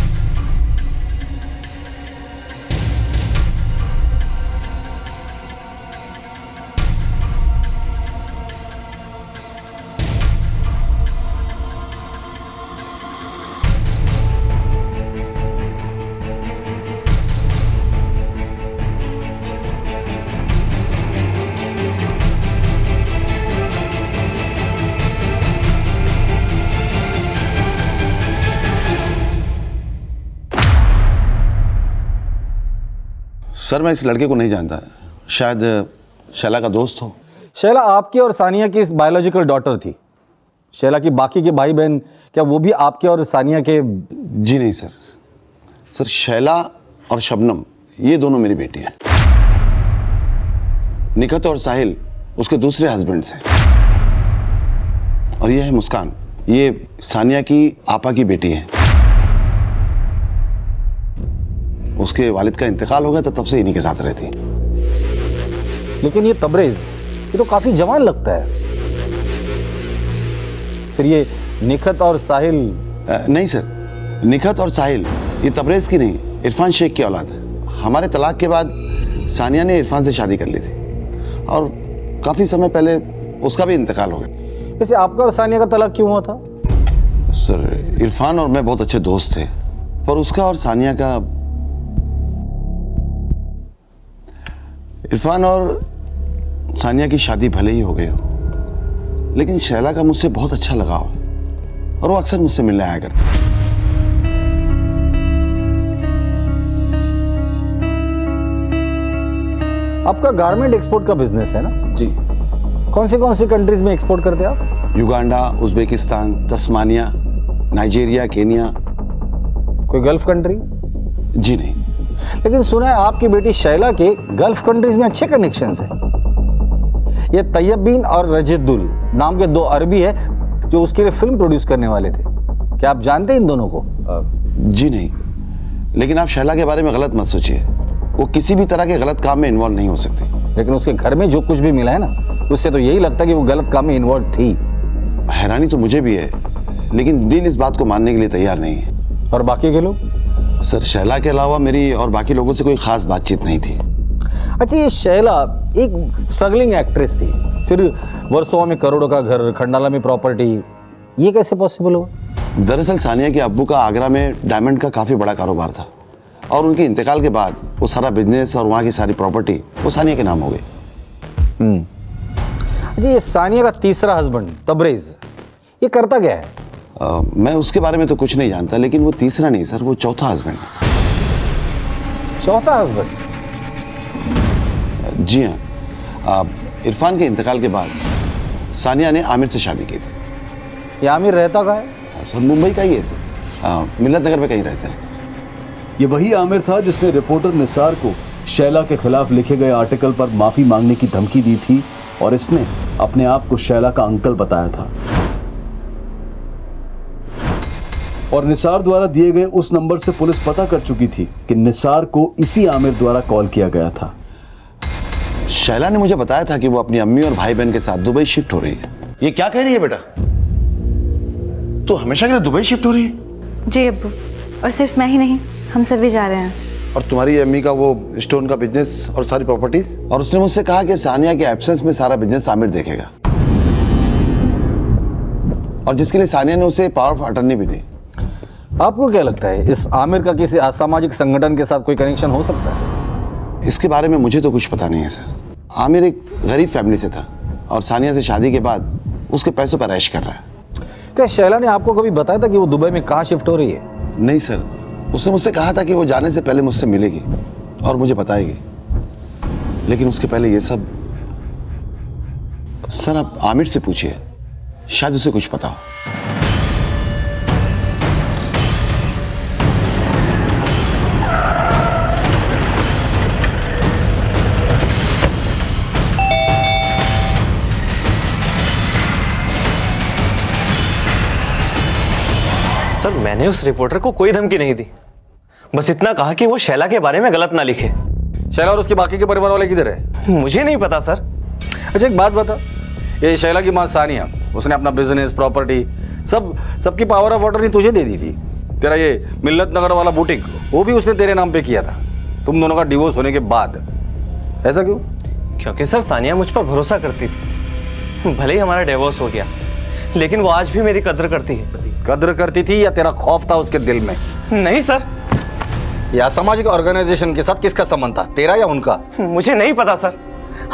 Speaker 23: सर मैं इस लड़के को नहीं जानता, शायद शैला का दोस्त हो।
Speaker 24: शैला आपकी और सानिया की बायोलॉजिकल डॉटर थी। शैला की बाकी के भाई बहन क्या वो भी आपके और सानिया के?
Speaker 23: जी नहीं सर, सर शैला और शबनम ये दोनों मेरी बेटी हैं। निखत और साहिल उसके दूसरे हस्बैंड्स हैं। और ये है मुस्कान, ये सानिया की आपा की बेटी है। उसके वालिद का इंतकाल हो गया तो तब से इन्हीं के साथ रहती।
Speaker 24: लेकिन ये तबरेज, ये तो काफी जवान लगता है। फिर ये निखत और साहिल?
Speaker 23: नहीं सर, निखत और साहिल ये तबरेज की नहीं, इरफान शेख की औलाद है। हमारे तलाक के बाद सानिया ने इरफान से शादी कर ली थी और काफी समय पहले उसका भी इंतकाल हो गया।
Speaker 24: वैसे आपका और सानिया का तलाक क्यों हुआ था?
Speaker 23: सर इरफान और मैं बहुत अच्छे दोस्त थे, पर उसका और सानिया का, इरफान और सानिया की शादी भले ही हो गई हो, लेकिन शैला का मुझसे बहुत अच्छा लगाव है और वो अक्सर मुझसे मिलने आया करती।
Speaker 24: आपका गारमेंट एक्सपोर्ट का बिजनेस है ना?
Speaker 23: जी।
Speaker 24: कौन सी कंट्रीज में एक्सपोर्ट करते हैं आप?
Speaker 23: Uganda, Uzbekistan, Tasmania, Nigeria, Kenya.
Speaker 24: कोई गल्फ कंट्री?
Speaker 23: जी नहीं।
Speaker 24: लेकिन सुना है आपकी बेटी शैला के गल्फ कंट्रीज में अच्छे कनेक्शंस हैं। ये तैयबीन और रजिदुल नाम के दो अरबी है जो उसके लिए फिल्म प्रोड्यूस करने वाले थे। क्या आप जानते हैं इन दोनों को?
Speaker 23: जी नहीं, लेकिन आप शैला के बारे में गलत मत सोचिए। वो किसी भी तरह के गलत काम में इन्वॉल्व नहीं हो सकती।
Speaker 24: लेकिन उसके घर में जो कुछ भी मिला है ना, उससे तो यही लगता है कि वो गलत काम में इन्वॉल्व थी।
Speaker 23: हैरानी तो मुझे भी है, लेकिन दिल इस बात को मानने के लिए तैयार नहीं है।
Speaker 24: और बाकी के लोग?
Speaker 23: सर शैला के अलावा मेरी और बाकी लोगों से कोई खास बातचीत नहीं थी।
Speaker 24: अच्छा, ये शैला एक स्ट्रगलिंग एक्ट्रेस थी, फिर वर्सोवा में करोड़ों का घर, खंडाला में प्रॉपर्टी, ये कैसे पॉसिबल हुआ?
Speaker 23: दरअसल सानिया के अब्बू का आगरा में डायमंड का काफ़ी बड़ा कारोबार था और उनके इंतकाल के बाद वो सारा बिजनेस और वहाँ की सारी प्रॉपर्टी वो सानिया के नाम हो गई।
Speaker 24: अच्छा, ये सानिया का तीसरा हस्बैंड तबरेज, ये करता क्या है?
Speaker 23: मैं उसके बारे में तो कुछ नहीं जानता, लेकिन वो तीसरा नहीं सर, वो चौथा हस्बैंड है।
Speaker 24: चौथा हस्बैंड?
Speaker 23: जी हाँ। इरफान के इंतकाल के बाद सानिया ने आमिर से शादी की थी।
Speaker 24: ये आमिर रहता कहाँ है?
Speaker 23: सर मुंबई का ही है सर, मिलत नगर में कहीं रहता है।
Speaker 1: ये वही आमिर था जिसने रिपोर्टर निसार को शैला के खिलाफ लिखे गए आर्टिकल पर माफी मांगने की धमकी दी थी और इसने अपने आप को शैला का अंकल बताया था। और निसार द्वारा दिए गए उस नंबर से पुलिस पता कर चुकी थी कि निसार को इसी आमिर द्वारा कॉल किया गया था।
Speaker 23: शैला ने मुझे बताया था कि वो अपनी अम्मी और भाई बहन के साथ दुबई शिफ्ट हो रही है। ये क्या कह रही है बेटा? तो हमेशा के लिए दुबई शिफ्ट हो रही है?
Speaker 20: जी अब्बू, और सिर्फ मैं ही नहीं, हम सब भी जा रहे हैं।
Speaker 23: और तुम्हारी अम्मी का वो स्टोन का बिजनेस और सारी प्रॉपर्टीज? और उसने मुझसे कहा कि सानिया के एब्सेंस में सारा बिजनेस आमिर देखेगा, और जिसके लिए सानिया ने उसे पावर ऑफ अटर्नी भी दी।
Speaker 24: आपको क्या लगता है इस आमिर का किसी असामाजिक संगठन के साथ कोई कनेक्शन हो सकता है?
Speaker 23: इसके बारे में मुझे तो कुछ पता नहीं है सर। आमिर एक गरीब फैमिली से था और सानिया से शादी के बाद उसके पैसों पर ऐश कर रहा है।
Speaker 24: क्या शैला ने आपको कभी बताया था कि वो दुबई में कहाँ शिफ्ट हो रही है?
Speaker 23: नहीं सर, उसने मुझसे कहा था कि वो जाने से पहले मुझसे मिलेगी और मुझे बताएगी। लेकिन उसके पहले ये सब, सर आप आमिर से पूछिए, शायद उसे कुछ पता हो।
Speaker 7: सर मैंने उस रिपोर्टर को कोई धमकी नहीं दी, बस इतना कहा कि वो शैला के बारे में गलत ना लिखे।
Speaker 24: शैला और उसके बाकी के परिवार वाले किधर है?
Speaker 7: मुझे नहीं पता सर।
Speaker 24: अच्छा एक बात बता, ये शैला की माँ सानिया, उसने अपना बिजनेस, प्रॉपर्टी सबकी पावर ऑफ अटॉर्नी तुझे दे दी थी। तेरा ये मिल्लत नगर वाला बुटीक, वो भी उसने तेरे नाम पे किया था, तुम दोनों का डिवोर्स होने के बाद। ऐसा क्यों?
Speaker 7: क्योंकि सर सानिया मुझ पर भरोसा करती थी। भले ही हमारा डिवोर्स हो गया, लेकिन वो आज भी मेरी कद्र करती है।
Speaker 24: कद्र करती थी या तेरा खौफ था उसके दिल में?
Speaker 7: नहीं सर।
Speaker 24: या सामाजिक ऑर्गेनाइजेशन के साथ किसका संबंध था, तेरा या उनका?
Speaker 7: मुझे नहीं पता सर,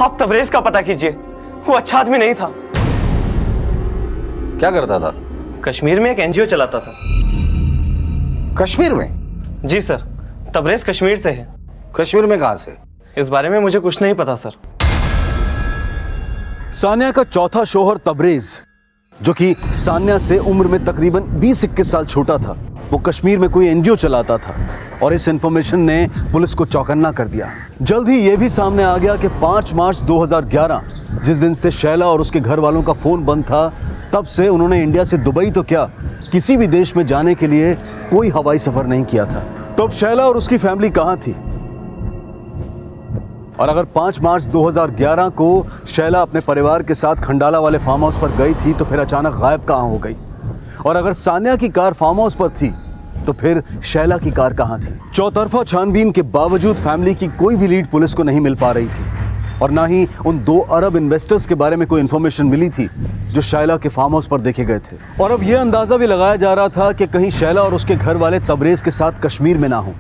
Speaker 7: आप तबरेज का पता कीजिए, वो अच्छा आदमी नहीं था।
Speaker 24: क्या करता था?
Speaker 7: कश्मीर में एक एनजीओ चलाता था।
Speaker 24: कश्मीर में?
Speaker 7: जी सर, तबरेज कश्मीर से है।
Speaker 24: कश्मीर में कहां से?
Speaker 7: इस बारे में मुझे कुछ नहीं पता सर।
Speaker 1: सानिया का चौथा शौहर तबरेज, जो कि सानिया से उम्र में तकरीबन 20-21 साल छोटा था, वो कश्मीर में कोई एनजीओ चलाता था और इस इंफॉर्मेशन ने पुलिस को चौकन्ना कर दिया। जल्द ही यह भी सामने आ गया कि 5 मार्च 2011, जिस दिन से शैला और उसके घर वालों का फोन बंद था, तब से उन्होंने इंडिया से दुबई तो क्या, किसी भी देश में जाने के लिए कोई हवाई सफर नहीं किया था। तो अब शैला और उसकी फैमिली कहां थी? और अगर 5 मार्च 2011 को शैला अपने परिवार के साथ खंडाला वाले फार्म हाउस पर गई थी, तो फिर अचानक गायब कहां हो गई? और अगर सानिया की कार फार्म हाउस पर थी, तो फिर शैला की कार कहां थी? चौतरफा छानबीन के बावजूद फैमिली की कोई भी लीड पुलिस को नहीं मिल पा रही थी, और ना ही उन 2 अरब इन्वेस्टर्स के बारे में कोई इन्फॉर्मेशन मिली थी जो शैला के फार्म हाउस पर देखे गए थे। और अब यह अंदाजा भी लगाया जा रहा था कि कहीं शैला और उसके घर वाले तबरेज के साथ कश्मीर में ना हो।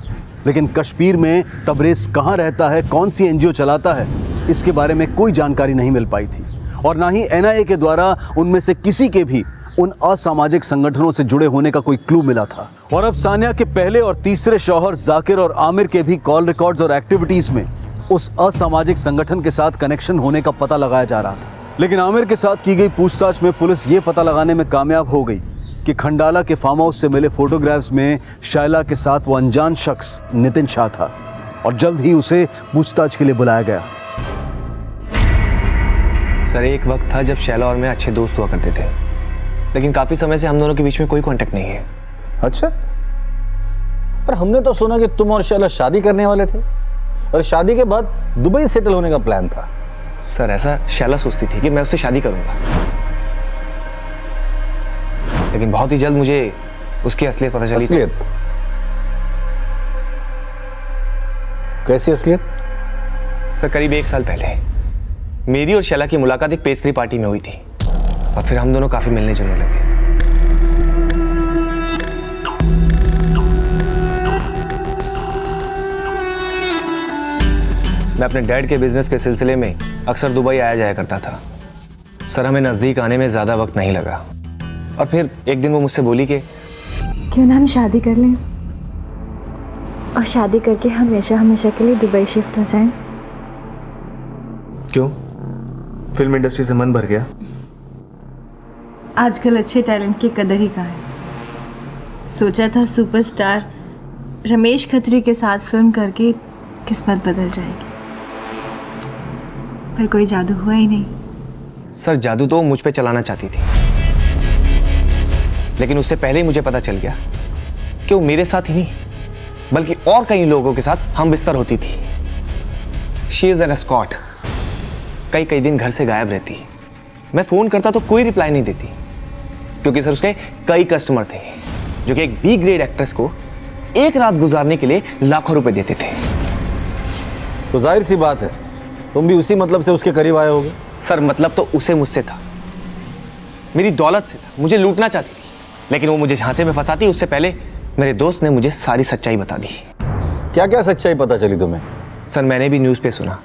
Speaker 1: लेकिन कश्मीर में तबरेज कहाँ रहता है, कौन सी एनजीओ चलाता है, इसके बारे में कोई जानकारी नहीं मिल पाई थी, और ना ही एनआईए के द्वारा उनमें से किसी के भी उन असामाजिक संगठनों से जुड़े होने का कोई क्लू मिला था। और अब सानिया के पहले और तीसरे शौहर जाकिर और आमिर के भी कॉल रिकॉर्ड्स और एक्टिविटीज में उस असामाजिक संगठन के साथ कनेक्शन होने का पता लगाया जा रहा था। लेकिन आमिर के साथ की गई पूछताछ में पुलिस ये पता लगाने में कामयाब हो गई कि खंडाला के फार्म हाउस से मिले फोटोग्राफ्स में शैला के साथ वो अनजान शख्स नितिन शाह था, और जल्द ही उसे पूछताछ के लिए बुलाया गया।
Speaker 7: सर एक वक्त था जब शैला और मैं अच्छे दोस्त हुआ करते थे, लेकिन काफी समय से हम दोनों के बीच में कोई कांटेक्ट नहीं है।
Speaker 24: अच्छा, पर हमने तो सुना कि तुम और शैला शादी करने वाले थे और शादी के बाद दुबई सेटल होने का प्लान था।
Speaker 7: सर ऐसा शैला सोचती थी कि मैं उससे शादी करूंगा, लेकिन बहुत ही जल्द मुझे उसकी असलियत पता चली।
Speaker 24: असलियत? कैसी असलियत?
Speaker 7: सर करीब 1 साल पहले मेरी और शैला की मुलाकात एक पेस्ट्री पार्टी में हुई थी, और फिर हम दोनों काफी मिलने जुलने लगे। मैं अपने डैड के बिजनेस के सिलसिले में अक्सर दुबई आया जाया करता था। सर हमें नजदीक आने में ज्यादा वक्त नहीं लगा, और फिर एक दिन वो मुझसे बोली कि
Speaker 20: क्यों ना हम शादी कर लें और शादी करके हमेशा हमेशा के लिए दुबई शिफ्ट हो जाएं।
Speaker 7: क्यों, फिल्म इंडस्ट्री से मन भर गया?
Speaker 20: आजकल अच्छे टैलेंट की कदर ही कहाँ है। सोचा था सुपरस्टार रमेश खत्री के साथ फिल्म करके किस्मत बदल जाएगी, पर कोई जादू हुआ ही नहीं।
Speaker 7: सर जादू तो मुझ पे चलाना चाहती थी, लेकिन उससे पहले ही मुझे पता चल गया कि वो मेरे साथ ही नहीं बल्कि और कई लोगों के साथ हम बिस्तर होती थी। She is an escort. कई दिन घर से गायब रहती। मैं फोन करता तो कोई रिप्लाई नहीं देती, क्योंकि सर उसके कई कस्टमर थे जो कि एक बी ग्रेड एक्ट्रेस को एक रात गुजारने के लिए लाखों रुपए देते थे।
Speaker 24: तो जाहिर सी बात है तुम भी उसी मतलब से उसके करीब आए होगे।
Speaker 7: सर मतलब तो उसे मुझसे था, मेरी दौलत से था, मुझे लूटना चाहती थी, लेकिन वो मुझे झांसे में फंसाती उससे पहले मेरे दोस्त ने मुझे सारी सच्चाई बता दी।
Speaker 24: क्या क्या सच्चाई पता चली तुम्हें?
Speaker 7: सर मैंने भी न्यूज़ पे सुना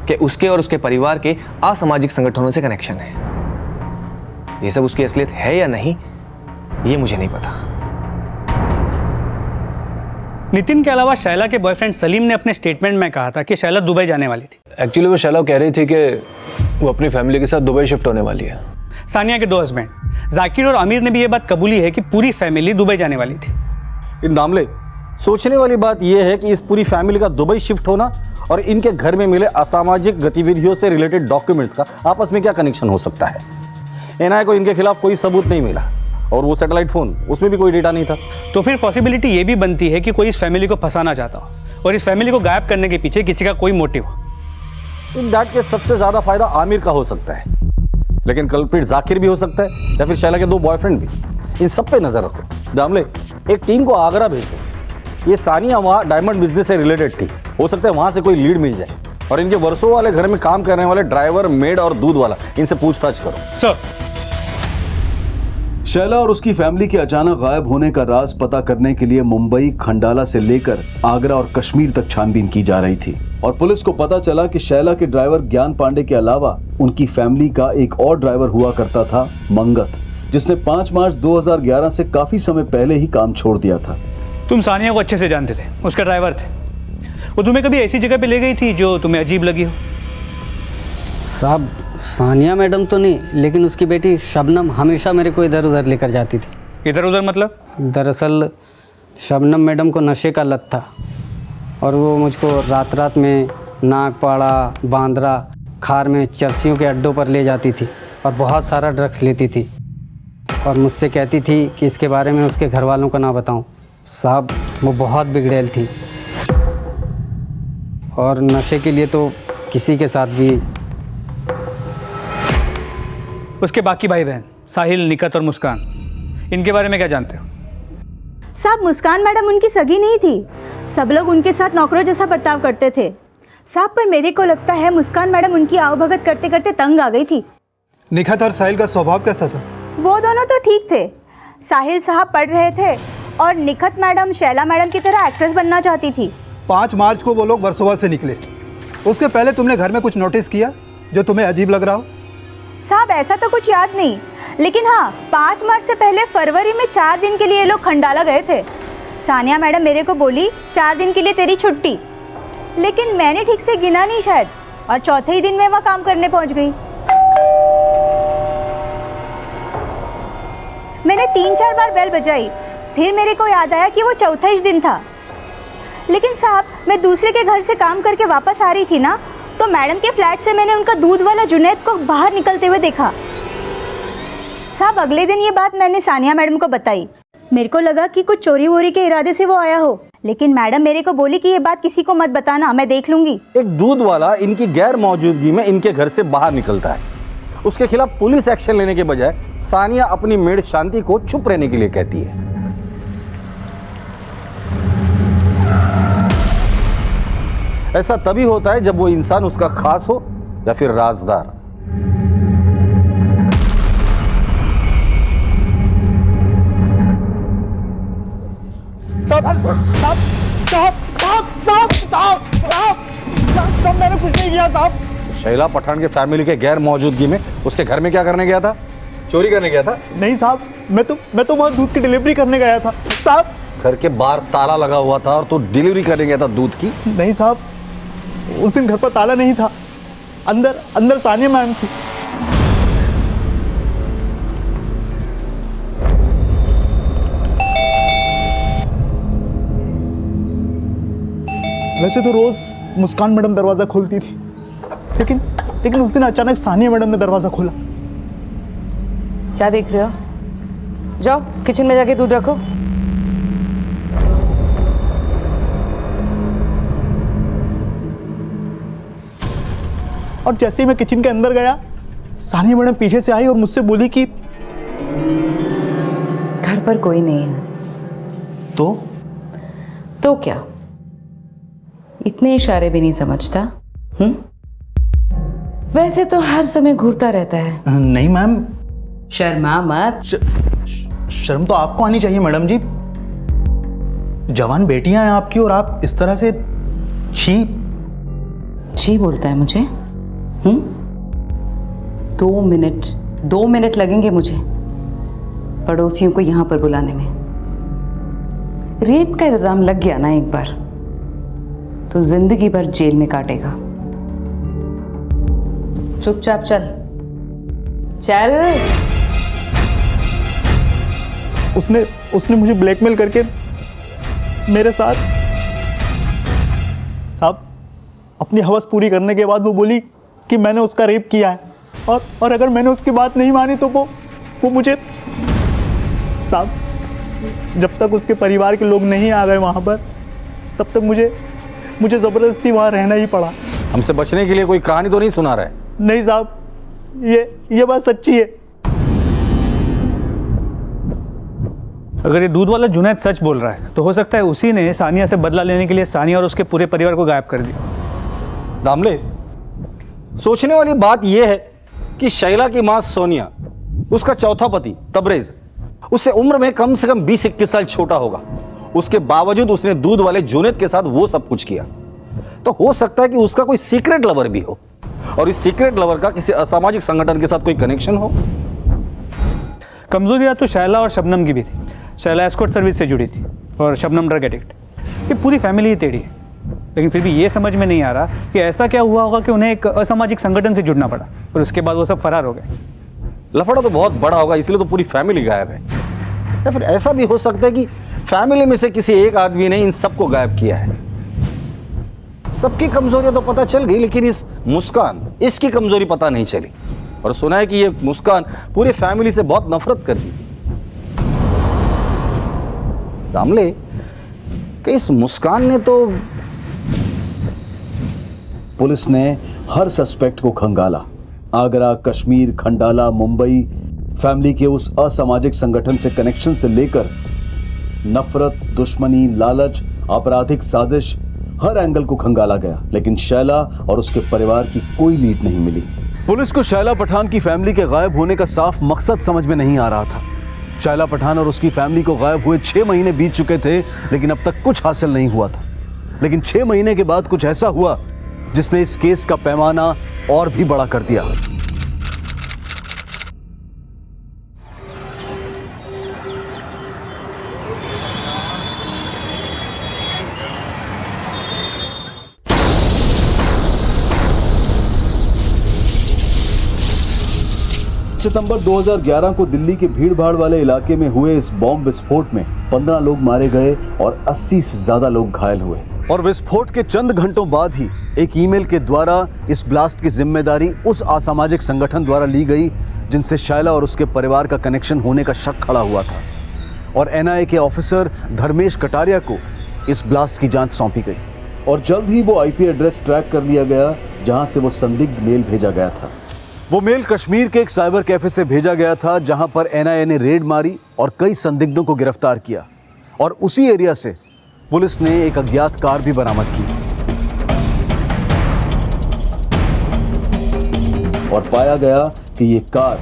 Speaker 7: कि उसके और उसके परिवार के असामाजिक संगठनों से कनेक्शन है। ये सब उसकी असलियत है या नहीं ये मुझे नहीं पता।
Speaker 25: नितिन के अलावा शैला के बॉयफ्रेंड सलीम ने अपने स्टेटमेंट में कहा था कि शैला दुबई जाने वाली थी।
Speaker 7: एक्चुअली वो शैला कह रही थी कि वो अपनी फैमिली के साथ दुबई शिफ्ट होने वाली है।
Speaker 25: सानिया के 2 हस्बैंड जाकिर और आमिर ने भी ये बात कबूली है कि पूरी फैमिली दुबई जाने वाली थी।
Speaker 24: इन दामले, सोचने वाली बात यह है कि इस पूरी फैमिली का दुबई शिफ्ट होना और इनके घर में मिले असामाजिक गतिविधियों से रिलेटेड डॉक्यूमेंट्स का आपस में क्या कनेक्शन हो सकता है। एनआईए को इनके खिलाफ कोई सबूत नहीं मिला और वो सैटेलाइट फोन, उसमें भी कोई डेटा नहीं था।
Speaker 25: तो फिर पॉसिबिलिटी ये भी बनती है कि कोई इस फैमिली को फंसाना चाहता हो और इस फैमिली को गायब करने के पीछे किसी का कोई मोटिव हो।
Speaker 24: इन दैट के सबसे ज्यादा फायदा आमिर का हो सकता है, लेकिन कल्प्रिट जाकिर भी हो सकता है या फिर शैला के 2 बॉयफ्रेंड भी। इन सब पे नजर रखो। दामले, एक टीम को आगरा भेजो। ये सानिया वहाँ डायमंड बिजनेस से रिलेटेड थी, हो सकता है वहां से कोई लीड मिल जाए। और इनके वर्षों वाले घर में काम करने वाले ड्राइवर, मेड और दूध वाला, इनसे पूछताछ करो।
Speaker 25: सर,
Speaker 1: शैला और उसकी फैमिली के अचानक गायब होने का राज पता करने के लिए मुंबई, खंडाला से लेकर आगरा और कश्मीर तक छानबीन की जा रही थी और पुलिस को पता चला कि शैला के ड्राइवर ज्ञान पांडे के अलावा उनकी फैमिली का एक और ड्राइवर हुआ करता था, मंगत, जिसने 5 मार्च 2011 से काफी समय पहले ही काम छोड़ दिया था।
Speaker 25: तुम सानिया को अच्छे से जानते थे, उसका ड्राइवर थे। वो तुम्हें कभी ऐसी जगह पे ले गई थी जो तुम्हें अजीब लगी हो?
Speaker 6: साहब, सानिया मैडम तो नहीं, लेकिन उसकी बेटी शबनम हमेशा मेरे को इधर उधर लेकर जाती थी।
Speaker 25: इधर उधर मतलब?
Speaker 6: दरअसल शबनम मैडम को नशे का लत था और वो मुझको रात रात में नागपाड़ा, बांद्रा, खार में चरसियों के अड्डों पर ले जाती थी और बहुत सारा ड्रग्स लेती थी और मुझसे कहती थी कि इसके बारे में उसके घर वालों को ना बताऊं। साहब, वो बहुत बिगड़ैल थी और नशे के लिए तो किसी के साथ भी।
Speaker 25: उसके बाकी भाई बहन साहिल, निकत और मुस्कान, इनके बारे में क्या जानते हो?
Speaker 20: साहब, मुस्कान मैडम उनकी सगी नहीं थी। सब लोग उनके साथ नौकरों जैसा बर्ताव करते थे साहब, पर मेरे को लगता है मुस्कान मैडम उनकी आवभगत करते करते तंग आ गई थी।
Speaker 22: निखत और साहिल का स्वभाव कैसा था?
Speaker 20: वो दोनों तो ठीक थे। साहिल साहब पढ़ रहे थे और निखत मैडम शैला मैडम की तरह एक्ट्रेस बनना चाहती थी।
Speaker 22: 5 मार्च को वो लोग वर्सोवा से निकले। उसके पहले तुमने घर में कुछ नोटिस किया जो तुम्हें अजीब लग रहा हो?
Speaker 20: साहब, ऐसा तो कुछ याद नहीं, लेकिन हाँ, 5 मार्च से पहले फरवरी में 4 दिन के लिए ये लोग खंडाला गए थे। सानिया मैडम मेरे को बोली 4 दिन के लिए तेरी छुट्टी, लेकिन मैंने ठीक से गिना नहीं शायद, और चौथे ही दिन में वहाँ काम करने पहुँच गई। मैंने 3-4 बार बेल बजाई, फिर मेरे को याद आया कि वो चौथा ही दिन था। लेकिन साहब, मैं दूसरे के घर से काम करके वापस आ रही थी ना, तो मैडम के फ्लैट से मैंने उनका दूध वाला जुनैद को बाहर निकलते हुए देखा। साहब, अगले दिन ये बात मैंने सानिया मैडम को बताई। मेरे को लगा कि कुछ चोरी वोरी के इरादे से वो आया हो, लेकिन मैडम मेरे को बोली कि ये बात किसी को मत बताना, मैं देख लूंगी।
Speaker 24: एक दूध वाला इनकी गैर मौजूदगी में इनके घर से बाहर निकलता है, उसके खिलाफ पुलिस एक्शन लेने के बजाय सानिया अपनी मेड शांति को चुप रहने के लिए कहती है। ऐसा तभी होता है जब वो इंसान उसका खास हो या फिर राजदार।
Speaker 22: साहब, मैंने कुछ नहीं किया साहब।
Speaker 24: शैला पठान के फैमिली के गैर मौजूदगी में उसके घर में क्या करने गया था? चोरी करने गया था?
Speaker 22: नहीं साहब, मैं तो वहाँ दूध की डिलीवरी करने गया था साहब।
Speaker 24: घर के बाहर ताला लगा हुआ था और तू डिलीवरी करने गया था दूध की?
Speaker 22: नहीं साहब, उस दिन घर पर ताला नहीं था, अंदर सानिया मैम थी। वैसे तो रोज मुस्कान मैडम दरवाजा खोलती थी, लेकिन उस दिन अचानक सानिया मैडम ने दरवाजा खोला।
Speaker 8: क्या देख रहे हो? जाओ किचन में जाके दूध रखो।
Speaker 22: और जैसे ही मैं किचन के अंदर गया, सानिया मैडम पीछे से आई और मुझसे बोली कि
Speaker 8: घर पर कोई नहीं है। तो क्या? इतने इशारे भी नहीं समझता? वैसे तो हर समय घूरता रहता है।
Speaker 22: नहीं मैम।
Speaker 8: शर्मा मत।
Speaker 22: शर्म तो आपको आनी चाहिए मैडम जी। जवान बेटियां हैं आपकी और आप इस तरह से छी
Speaker 8: बोलता है मुझे? 2 मिनट लगेंगे मुझे पड़ोसियों को यहाँ पर बुलाने में। रेप का इल्जाम लग गया ना एक बार तो जिंदगी भर जेल में काटेगा। चुपचाप चल चल।
Speaker 22: उसने मुझे ब्लैकमेल करके मेरे साथ साहब अपनी हवस पूरी करने के बाद वो बोली कि मैंने उसका रेप किया है और अगर मैंने उसकी बात नहीं मानी तो वो मुझे साहब जब तक उसके परिवार के लोग नहीं आ गए वहाँ पर तब तक मुझे ज़बरदस्ती वहाँ रहना ही पड़ा।
Speaker 24: हमसे बचने के लिए कोई कहानी तो नहीं सुना रहा है?
Speaker 22: नहीं साहब ये बात सच्ची है।
Speaker 25: अगर ये दूध वाला जुनैद सच बोल रहा है तो हो सकता है उसी ने सानिया से बदला लेने के लिए सानिया और उसके पूरे परिवार को गायब कर दिया।
Speaker 24: दामले, सोचने वाली बात यह है कि शैला की मां सोनिया, उसका चौथा पति तबरेज, उससे उम्र में कम से कम 20-21 साल छोटा होगा। उसके बावजूद उसने दूध वाले जुनैद के साथ वो सब कुछ किया। तो हो सकता है कि उसका कोई सीक्रेट लवर भी हो और इस सीक्रेट लवर का किसी असामाजिक संगठन के साथ कोई कनेक्शन हो।
Speaker 25: कमजोरियां तो शैला और शबनम की भी थी। शैला एस्कॉर्ट सर्विस से जुड़ी थी और शबनम ड्रग एडिक्ट। ये पूरी फैमिली ही टेढ़ी है, लेकिन फिर भी ये समझ में नहीं आ रहा कि ऐसा क्या हुआ होगा कि उन्हें एक असामाजिक संगठन से जुड़ना पड़ा और उसके बाद वो सब फरार हो गए।
Speaker 24: लफड़ा तो बहुत बड़ा होगा, इसलिए तो पूरी फैमिली गायब है। या फिर ऐसा भी हो सकता है कि फैमिली में से किसी एक आदमी ने इन सबको गायब किया है। सबकी कमजोरियां तो पता चल गई, लेकिन इस मुस्कान, इसकी कमजोरी पता नहीं चली। और सुना है कि ये मुस्कान पूरी फैमिली से बहुत नफरत करती थी। दामले, कि इस मुस्कान ने तो
Speaker 1: पुलिस ने हर सस्पेक्ट को खंगाला। आगरा, कश्मीर, खंडाला, मुंबई, फैमिली के उस असामाजिक संगठन से कनेक्शन से लेकर नफरत, दुश्मनी, लालच, आपराधिक साजिश, हर एंगल को खंगाला गया, लेकिन शैला और उसके परिवार की कोई लीड नहीं मिली। पुलिस को शैला पठान की फैमिली के गायब होने का साफ मकसद समझ में नहीं आ रहा था। शैला पठान और उसकी फैमिली को गायब हुए 6 महीने बीत चुके थे, लेकिन अब तक कुछ हासिल नहीं हुआ था। लेकिन 6 महीने के बाद कुछ ऐसा हुआ जिसने इस केस का पैमाना और भी बड़ा कर दिया। सितंबर 2011 को दिल्ली के भीड़-भाड़ वाले इलाके में हुए इस बॉम्ब विस्फोट में 15 लोग मारे गए और 80 से ज्यादा लोग घायल हुए। और विस्फोट के चंद घंटों बाद ही एक ईमेल के द्वारा इस ब्लास्ट की जिम्मेदारी उस असामाजिक संगठन द्वारा ली गई जिनसे शैला और उसके परिवार का कनेक्शन होने का शक खड़ा हुआ था। और एनआईए के ऑफिसर धर्मेश कटारिया को इस ब्लास्ट की जांच सौंपी गई और जल्द ही वो आईपी एड्रेस ट्रैक कर लिया गया जहां से वो संदिग्ध मेल भेजा गया था। वो मेल कश्मीर के एक साइबर कैफे से भेजा गया था जहां पर एनआईए ने रेड मारी और कई संदिग्धों को गिरफ्तार किया। और उसी एरिया से पुलिस ने एक अज्ञात कार भी बरामद की और पाया गया कि ये कार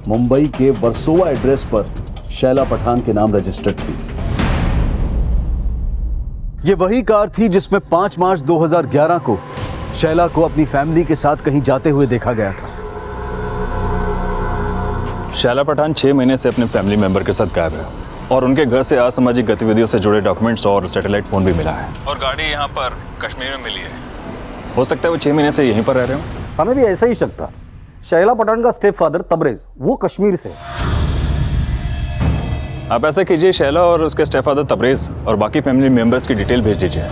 Speaker 1: मुंबई के वर्सोवा एड्रेस पर शैला पठान के नाम रजिस्टर्ड थी। ये वही कार थी जिसमें 5 मार्च 2011 को शैला को अपनी फैमिली के साथ कहीं जाते हुए देखा गया था।
Speaker 11: शैला पठान 6 महीने से अपने फैमिली मेंबर के साथ गायब है और उनके घर से असामाजिक गतिविधियों से जुड़े डॉक्यूमेंट्स और सैटेलाइट फोन भी मिला है। और गाड़ी यहाँ पर कश्मीर में मिली है। हो सकता है वो 6 महीने से यहीं पर रह रहे हो।
Speaker 24: हमें भी ऐसा ही शक था। शैला पठान का स्टेप फादर तबरेज, वो कश्मीर से।
Speaker 11: आप ऐसा कीजिए, शैला और उसके स्टेप फादर तबरेज और बाकी फैमिली मेंबर्स की डिटेल भेज दीजिए।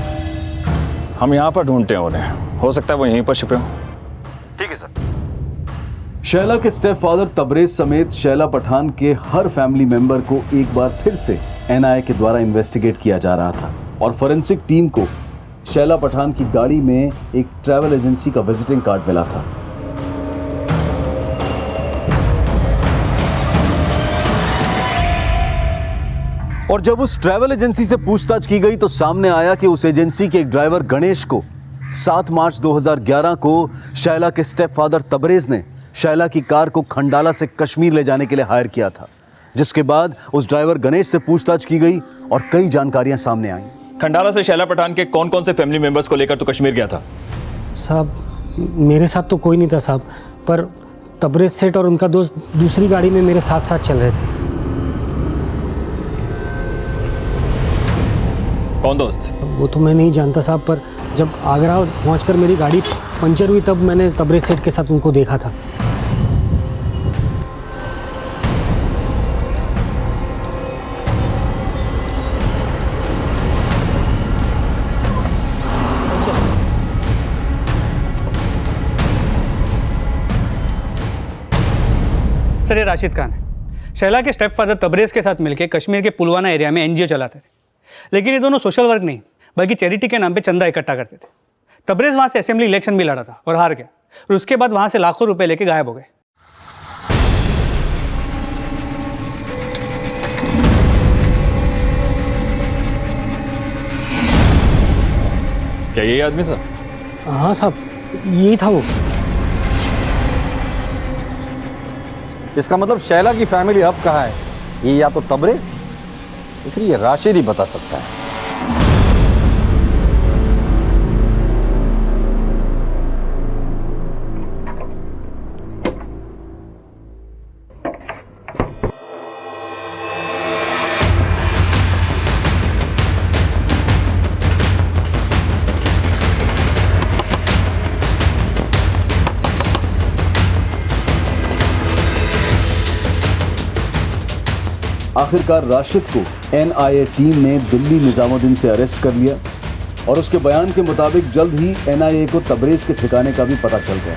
Speaker 11: हम यहाँ पर ढूंढते हैं उन्हें, हो सकता है वो यहीं पर छिपे हों।
Speaker 24: ठीक है सर।
Speaker 1: शैला के स्टेप फादर तबरेज समेत शैला पठान के हर फैमिली मेंबर को एक बार फिर से एनआईए के द्वारा इन्वेस्टिगेट किया जा रहा था और फोरेंसिक टीम को शैला पठान की गाड़ी में एक ट्रैवल एजेंसी का विजिटिंग कार्ड मिला था। और जब उस ट्रैवल एजेंसी से पूछताछ की गई तो सामने आया कि उस एजेंसी के एक ड्राइवर गणेश को 7 मार्च 2011 को शैला के स्टेप फादर तबरेज ने शैला की कार को खंडाला से कश्मीर ले जाने के लिए हायर किया था, जिसके बाद उस ड्राइवर गणेश से पूछताछ की गई और कई जानकारियां सामने आईं।
Speaker 11: खंडाला से शैला पठान के कौन कौन से फैमिली मेंबर्स को लेकर तो कश्मीर गया था?
Speaker 19: साहब मेरे साथ तो कोई नहीं था साहब, पर तबरेज सेठ और उनका दोस्त दूसरी गाड़ी में मेरे साथ साथ चल रहे थे।
Speaker 11: कौन दोस्त?
Speaker 19: वो तो मैं नहीं जानता साहब, पर जब आगरा पहुंचकर मेरी गाड़ी पंचर हुई तब मैंने तबरेज सेठ के साथ उनको देखा था।
Speaker 25: सर, ये राशिद खान है। शैला के स्टेप फादर तबरेज के साथ मिलकर कश्मीर के पुलवाना एरिया में एनजीओ चलाते थे, लेकिन ये दोनों सोशल वर्क नहीं बल्कि चैरिटी के नाम पे चंदा इकट्ठा करते थे। तबरेज वहां से असेंबली इलेक्शन भी लड़ा था और हार गया, और उसके बाद वहां से लाखों रुपए लेके गायब हो गए।
Speaker 11: क्या यही आदमी था?
Speaker 19: हाँ साहब, यही था वो।
Speaker 24: इसका मतलब शैला की फैमिली अब कहाँ है? ये या तो तबरेज या फिर ये राशिद ही बता सकता है।
Speaker 1: आखिरकार राशिद को एनआईए टीम ने दिल्ली निजामुद्दीन से अरेस्ट कर लिया और उसके बयान के मुताबिक जल्द ही एनआईए को तबरेज के ठिकाने का भी पता चल गया।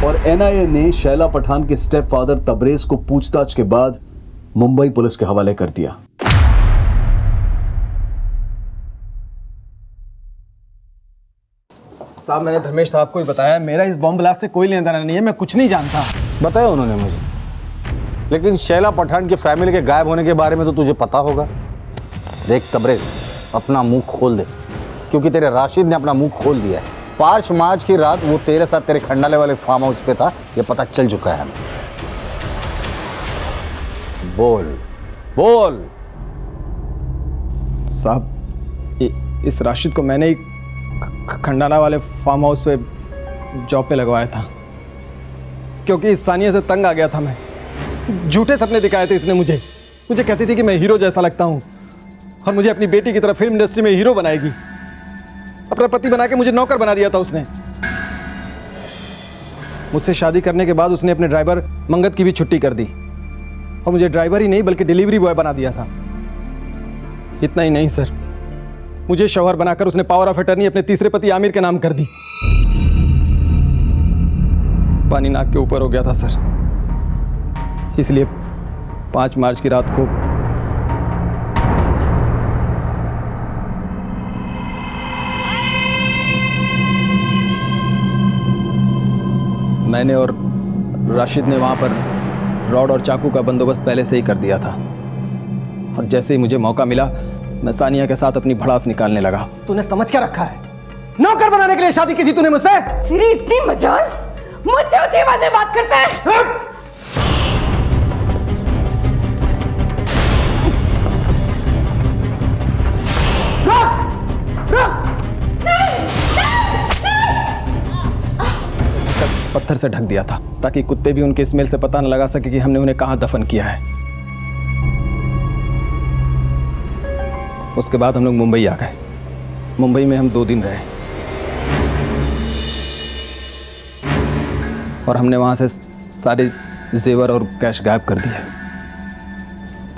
Speaker 1: और एनआईए ने शैला पठान के स्टेप फादर तबरेज को पूछताछ के बाद मुंबई पुलिस के हवाले कर दिया।
Speaker 4: साहब, मैंने धर्मेश साहब को ही बताया, मेरा इस बॉम्ब ब्लास्ट से कोई लेना देना नहीं है, मैं कुछ नहीं जानता।
Speaker 24: बताया उन्होंने मुझे, लेकिन शैला पठान की फैमिली के गायब होने के बारे में तो तुझे पता होगा। देख तबरेज, अपना मुंह खोल दे, क्योंकि तेरे राशिद ने अपना मुंह खोल दिया है। 5 मार्च की रात वो तेरे साथ तेरे खंडाले वाले फार्म हाउस पे था, ये पता चल चुका है हमें। बोल बोल।
Speaker 4: साहब, इस राशिद को मैंने ही खंडाला वाले फार्म हाउस पे जॉब पे लगवाया था, क्योंकि इस सानिया से तंग आ गया था मैं। झूठे सपने दिखाए थे इसने मुझे कहती थी कि मैं हीरो जैसा लगता हूँ और मुझे अपनी बेटी की तरह फिल्म इंडस्ट्री में हीरो बनाएगी। अपना पति बना के मुझे नौकर बना दिया था उसने। मुझसे शादी करने के बाद उसने अपने ड्राइवर मंगत की भी छुट्टी कर दी और मुझे ड्राइवर ही नहीं बल्कि डिलीवरी बॉय बना दिया था। इतना ही नहीं सर, मुझे शौहर बनाकर उसने पावर ऑफ अटर्नी अपने तीसरे पति आमिर के नाम कर दी। पानी नाक के ऊपर हो गया था सर, इसलिए 5 मार्च की रात को मैंने और राशिद ने वहां पर रॉड और चाकू का बंदोबस्त पहले से ही कर दिया था, और जैसे ही मुझे मौका मिला मैं सानिया के साथ अपनी भड़ास निकालने लगा। तूने समझ क्या रखा है? नौकर बनाने के लिए शादी की थी तूने मुझसे?
Speaker 2: तेरी इतनी मजाल, मुझसे ऊंची बात में बात करता है।
Speaker 4: पत्थर से ढक दिया था ताकि कुत्ते भी उनके स्मेल से पता न लगा सके कि हमने उन्हें कहां दफन किया है। उसके बाद हम लोग मुंबई आ गए। मुंबई में हम 2 दिन रहे और हमने वहां से सारे जेवर और कैश गायब कर दिए।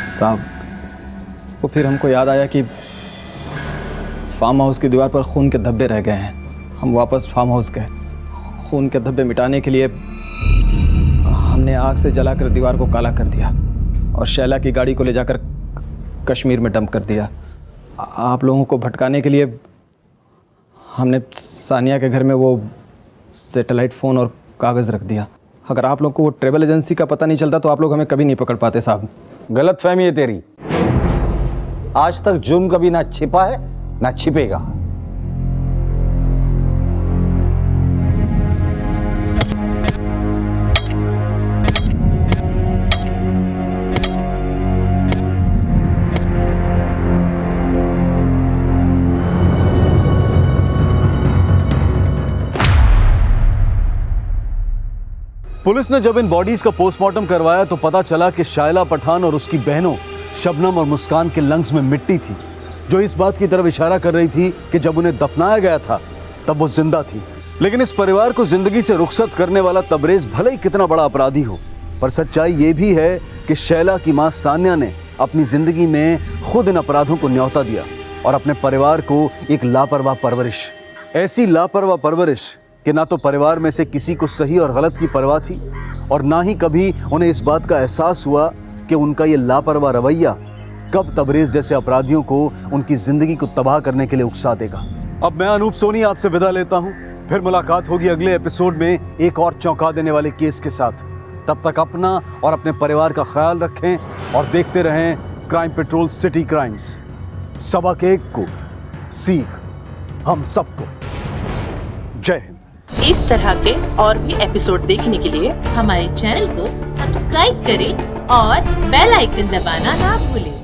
Speaker 4: साहब, वो फिर हमको याद आया कि फार्म हाउस की दीवार पर खून के धब्बे रह गए हैं। हम वापस फार्म हाउस गए। खून के धब्बे मिटाने के लिए हमने आग से जलाकर दीवार को काला कर दिया और शैला की गाड़ी को ले जाकर कश्मीर में डंप कर दिया। आप लोगों को भटकाने के लिए हमने सानिया के घर में वो सैटेलाइट फ़ोन और कागज़ रख दिया। अगर आप लोग को वो ट्रैवल एजेंसी का पता नहीं चलता तो आप लोग हमें कभी नहीं पकड़ पाते साहब।
Speaker 24: गलतफहमी है तेरी। आज तक जुर्म कभी ना छिपा है ना छिपेगा।
Speaker 1: पुलिस ने जब इन बॉडीज का पोस्टमार्टम करवाया तो पता चला कि शायला पठान और उसकी बहनों शबनम और मुस्कान के लंग्स में मिट्टी थी, जो इस बात की तरफ इशारा कर रही थी कि जब उन्हें दफनाया गया था तब वो जिंदा थी। लेकिन इस परिवार को जिंदगी से रुखसत करने वाला तबरेज भले ही कितना बड़ा अपराधी हो, पर सच्चाई ये भी है कि शैला की मां सान्या ने अपनी जिंदगी में खुद इन अपराधों को न्योता दिया और अपने परिवार को एक लापरवाह परवरिश, ऐसी लापरवाह परवरिश कि ना तो परिवार में से किसी को सही और गलत की परवाह थी और ना ही कभी उन्हें इस बात का एहसास हुआ कि उनका ये लापरवाह रवैया कब तबरेज जैसे अपराधियों को उनकी जिंदगी को तबाह करने के लिए उकसा देगा। अब मैं अनूप सोनी आपसे विदा लेता हूं, फिर मुलाकात होगी अगले एपिसोड में एक और चौंका देने वाले केस के साथ। तब तक अपना और अपने परिवार का ख्याल रखें और देखते रहें क्राइम पेट्रोल सिटी क्राइम्स। सबक एक को सीख हम सबको। जय हिंद।
Speaker 12: इस तरह के और भी एपिसोड देखने के लिए हमारे चैनल को सब्सक्राइब करें और बेल आइकन दबाना ना भूलें।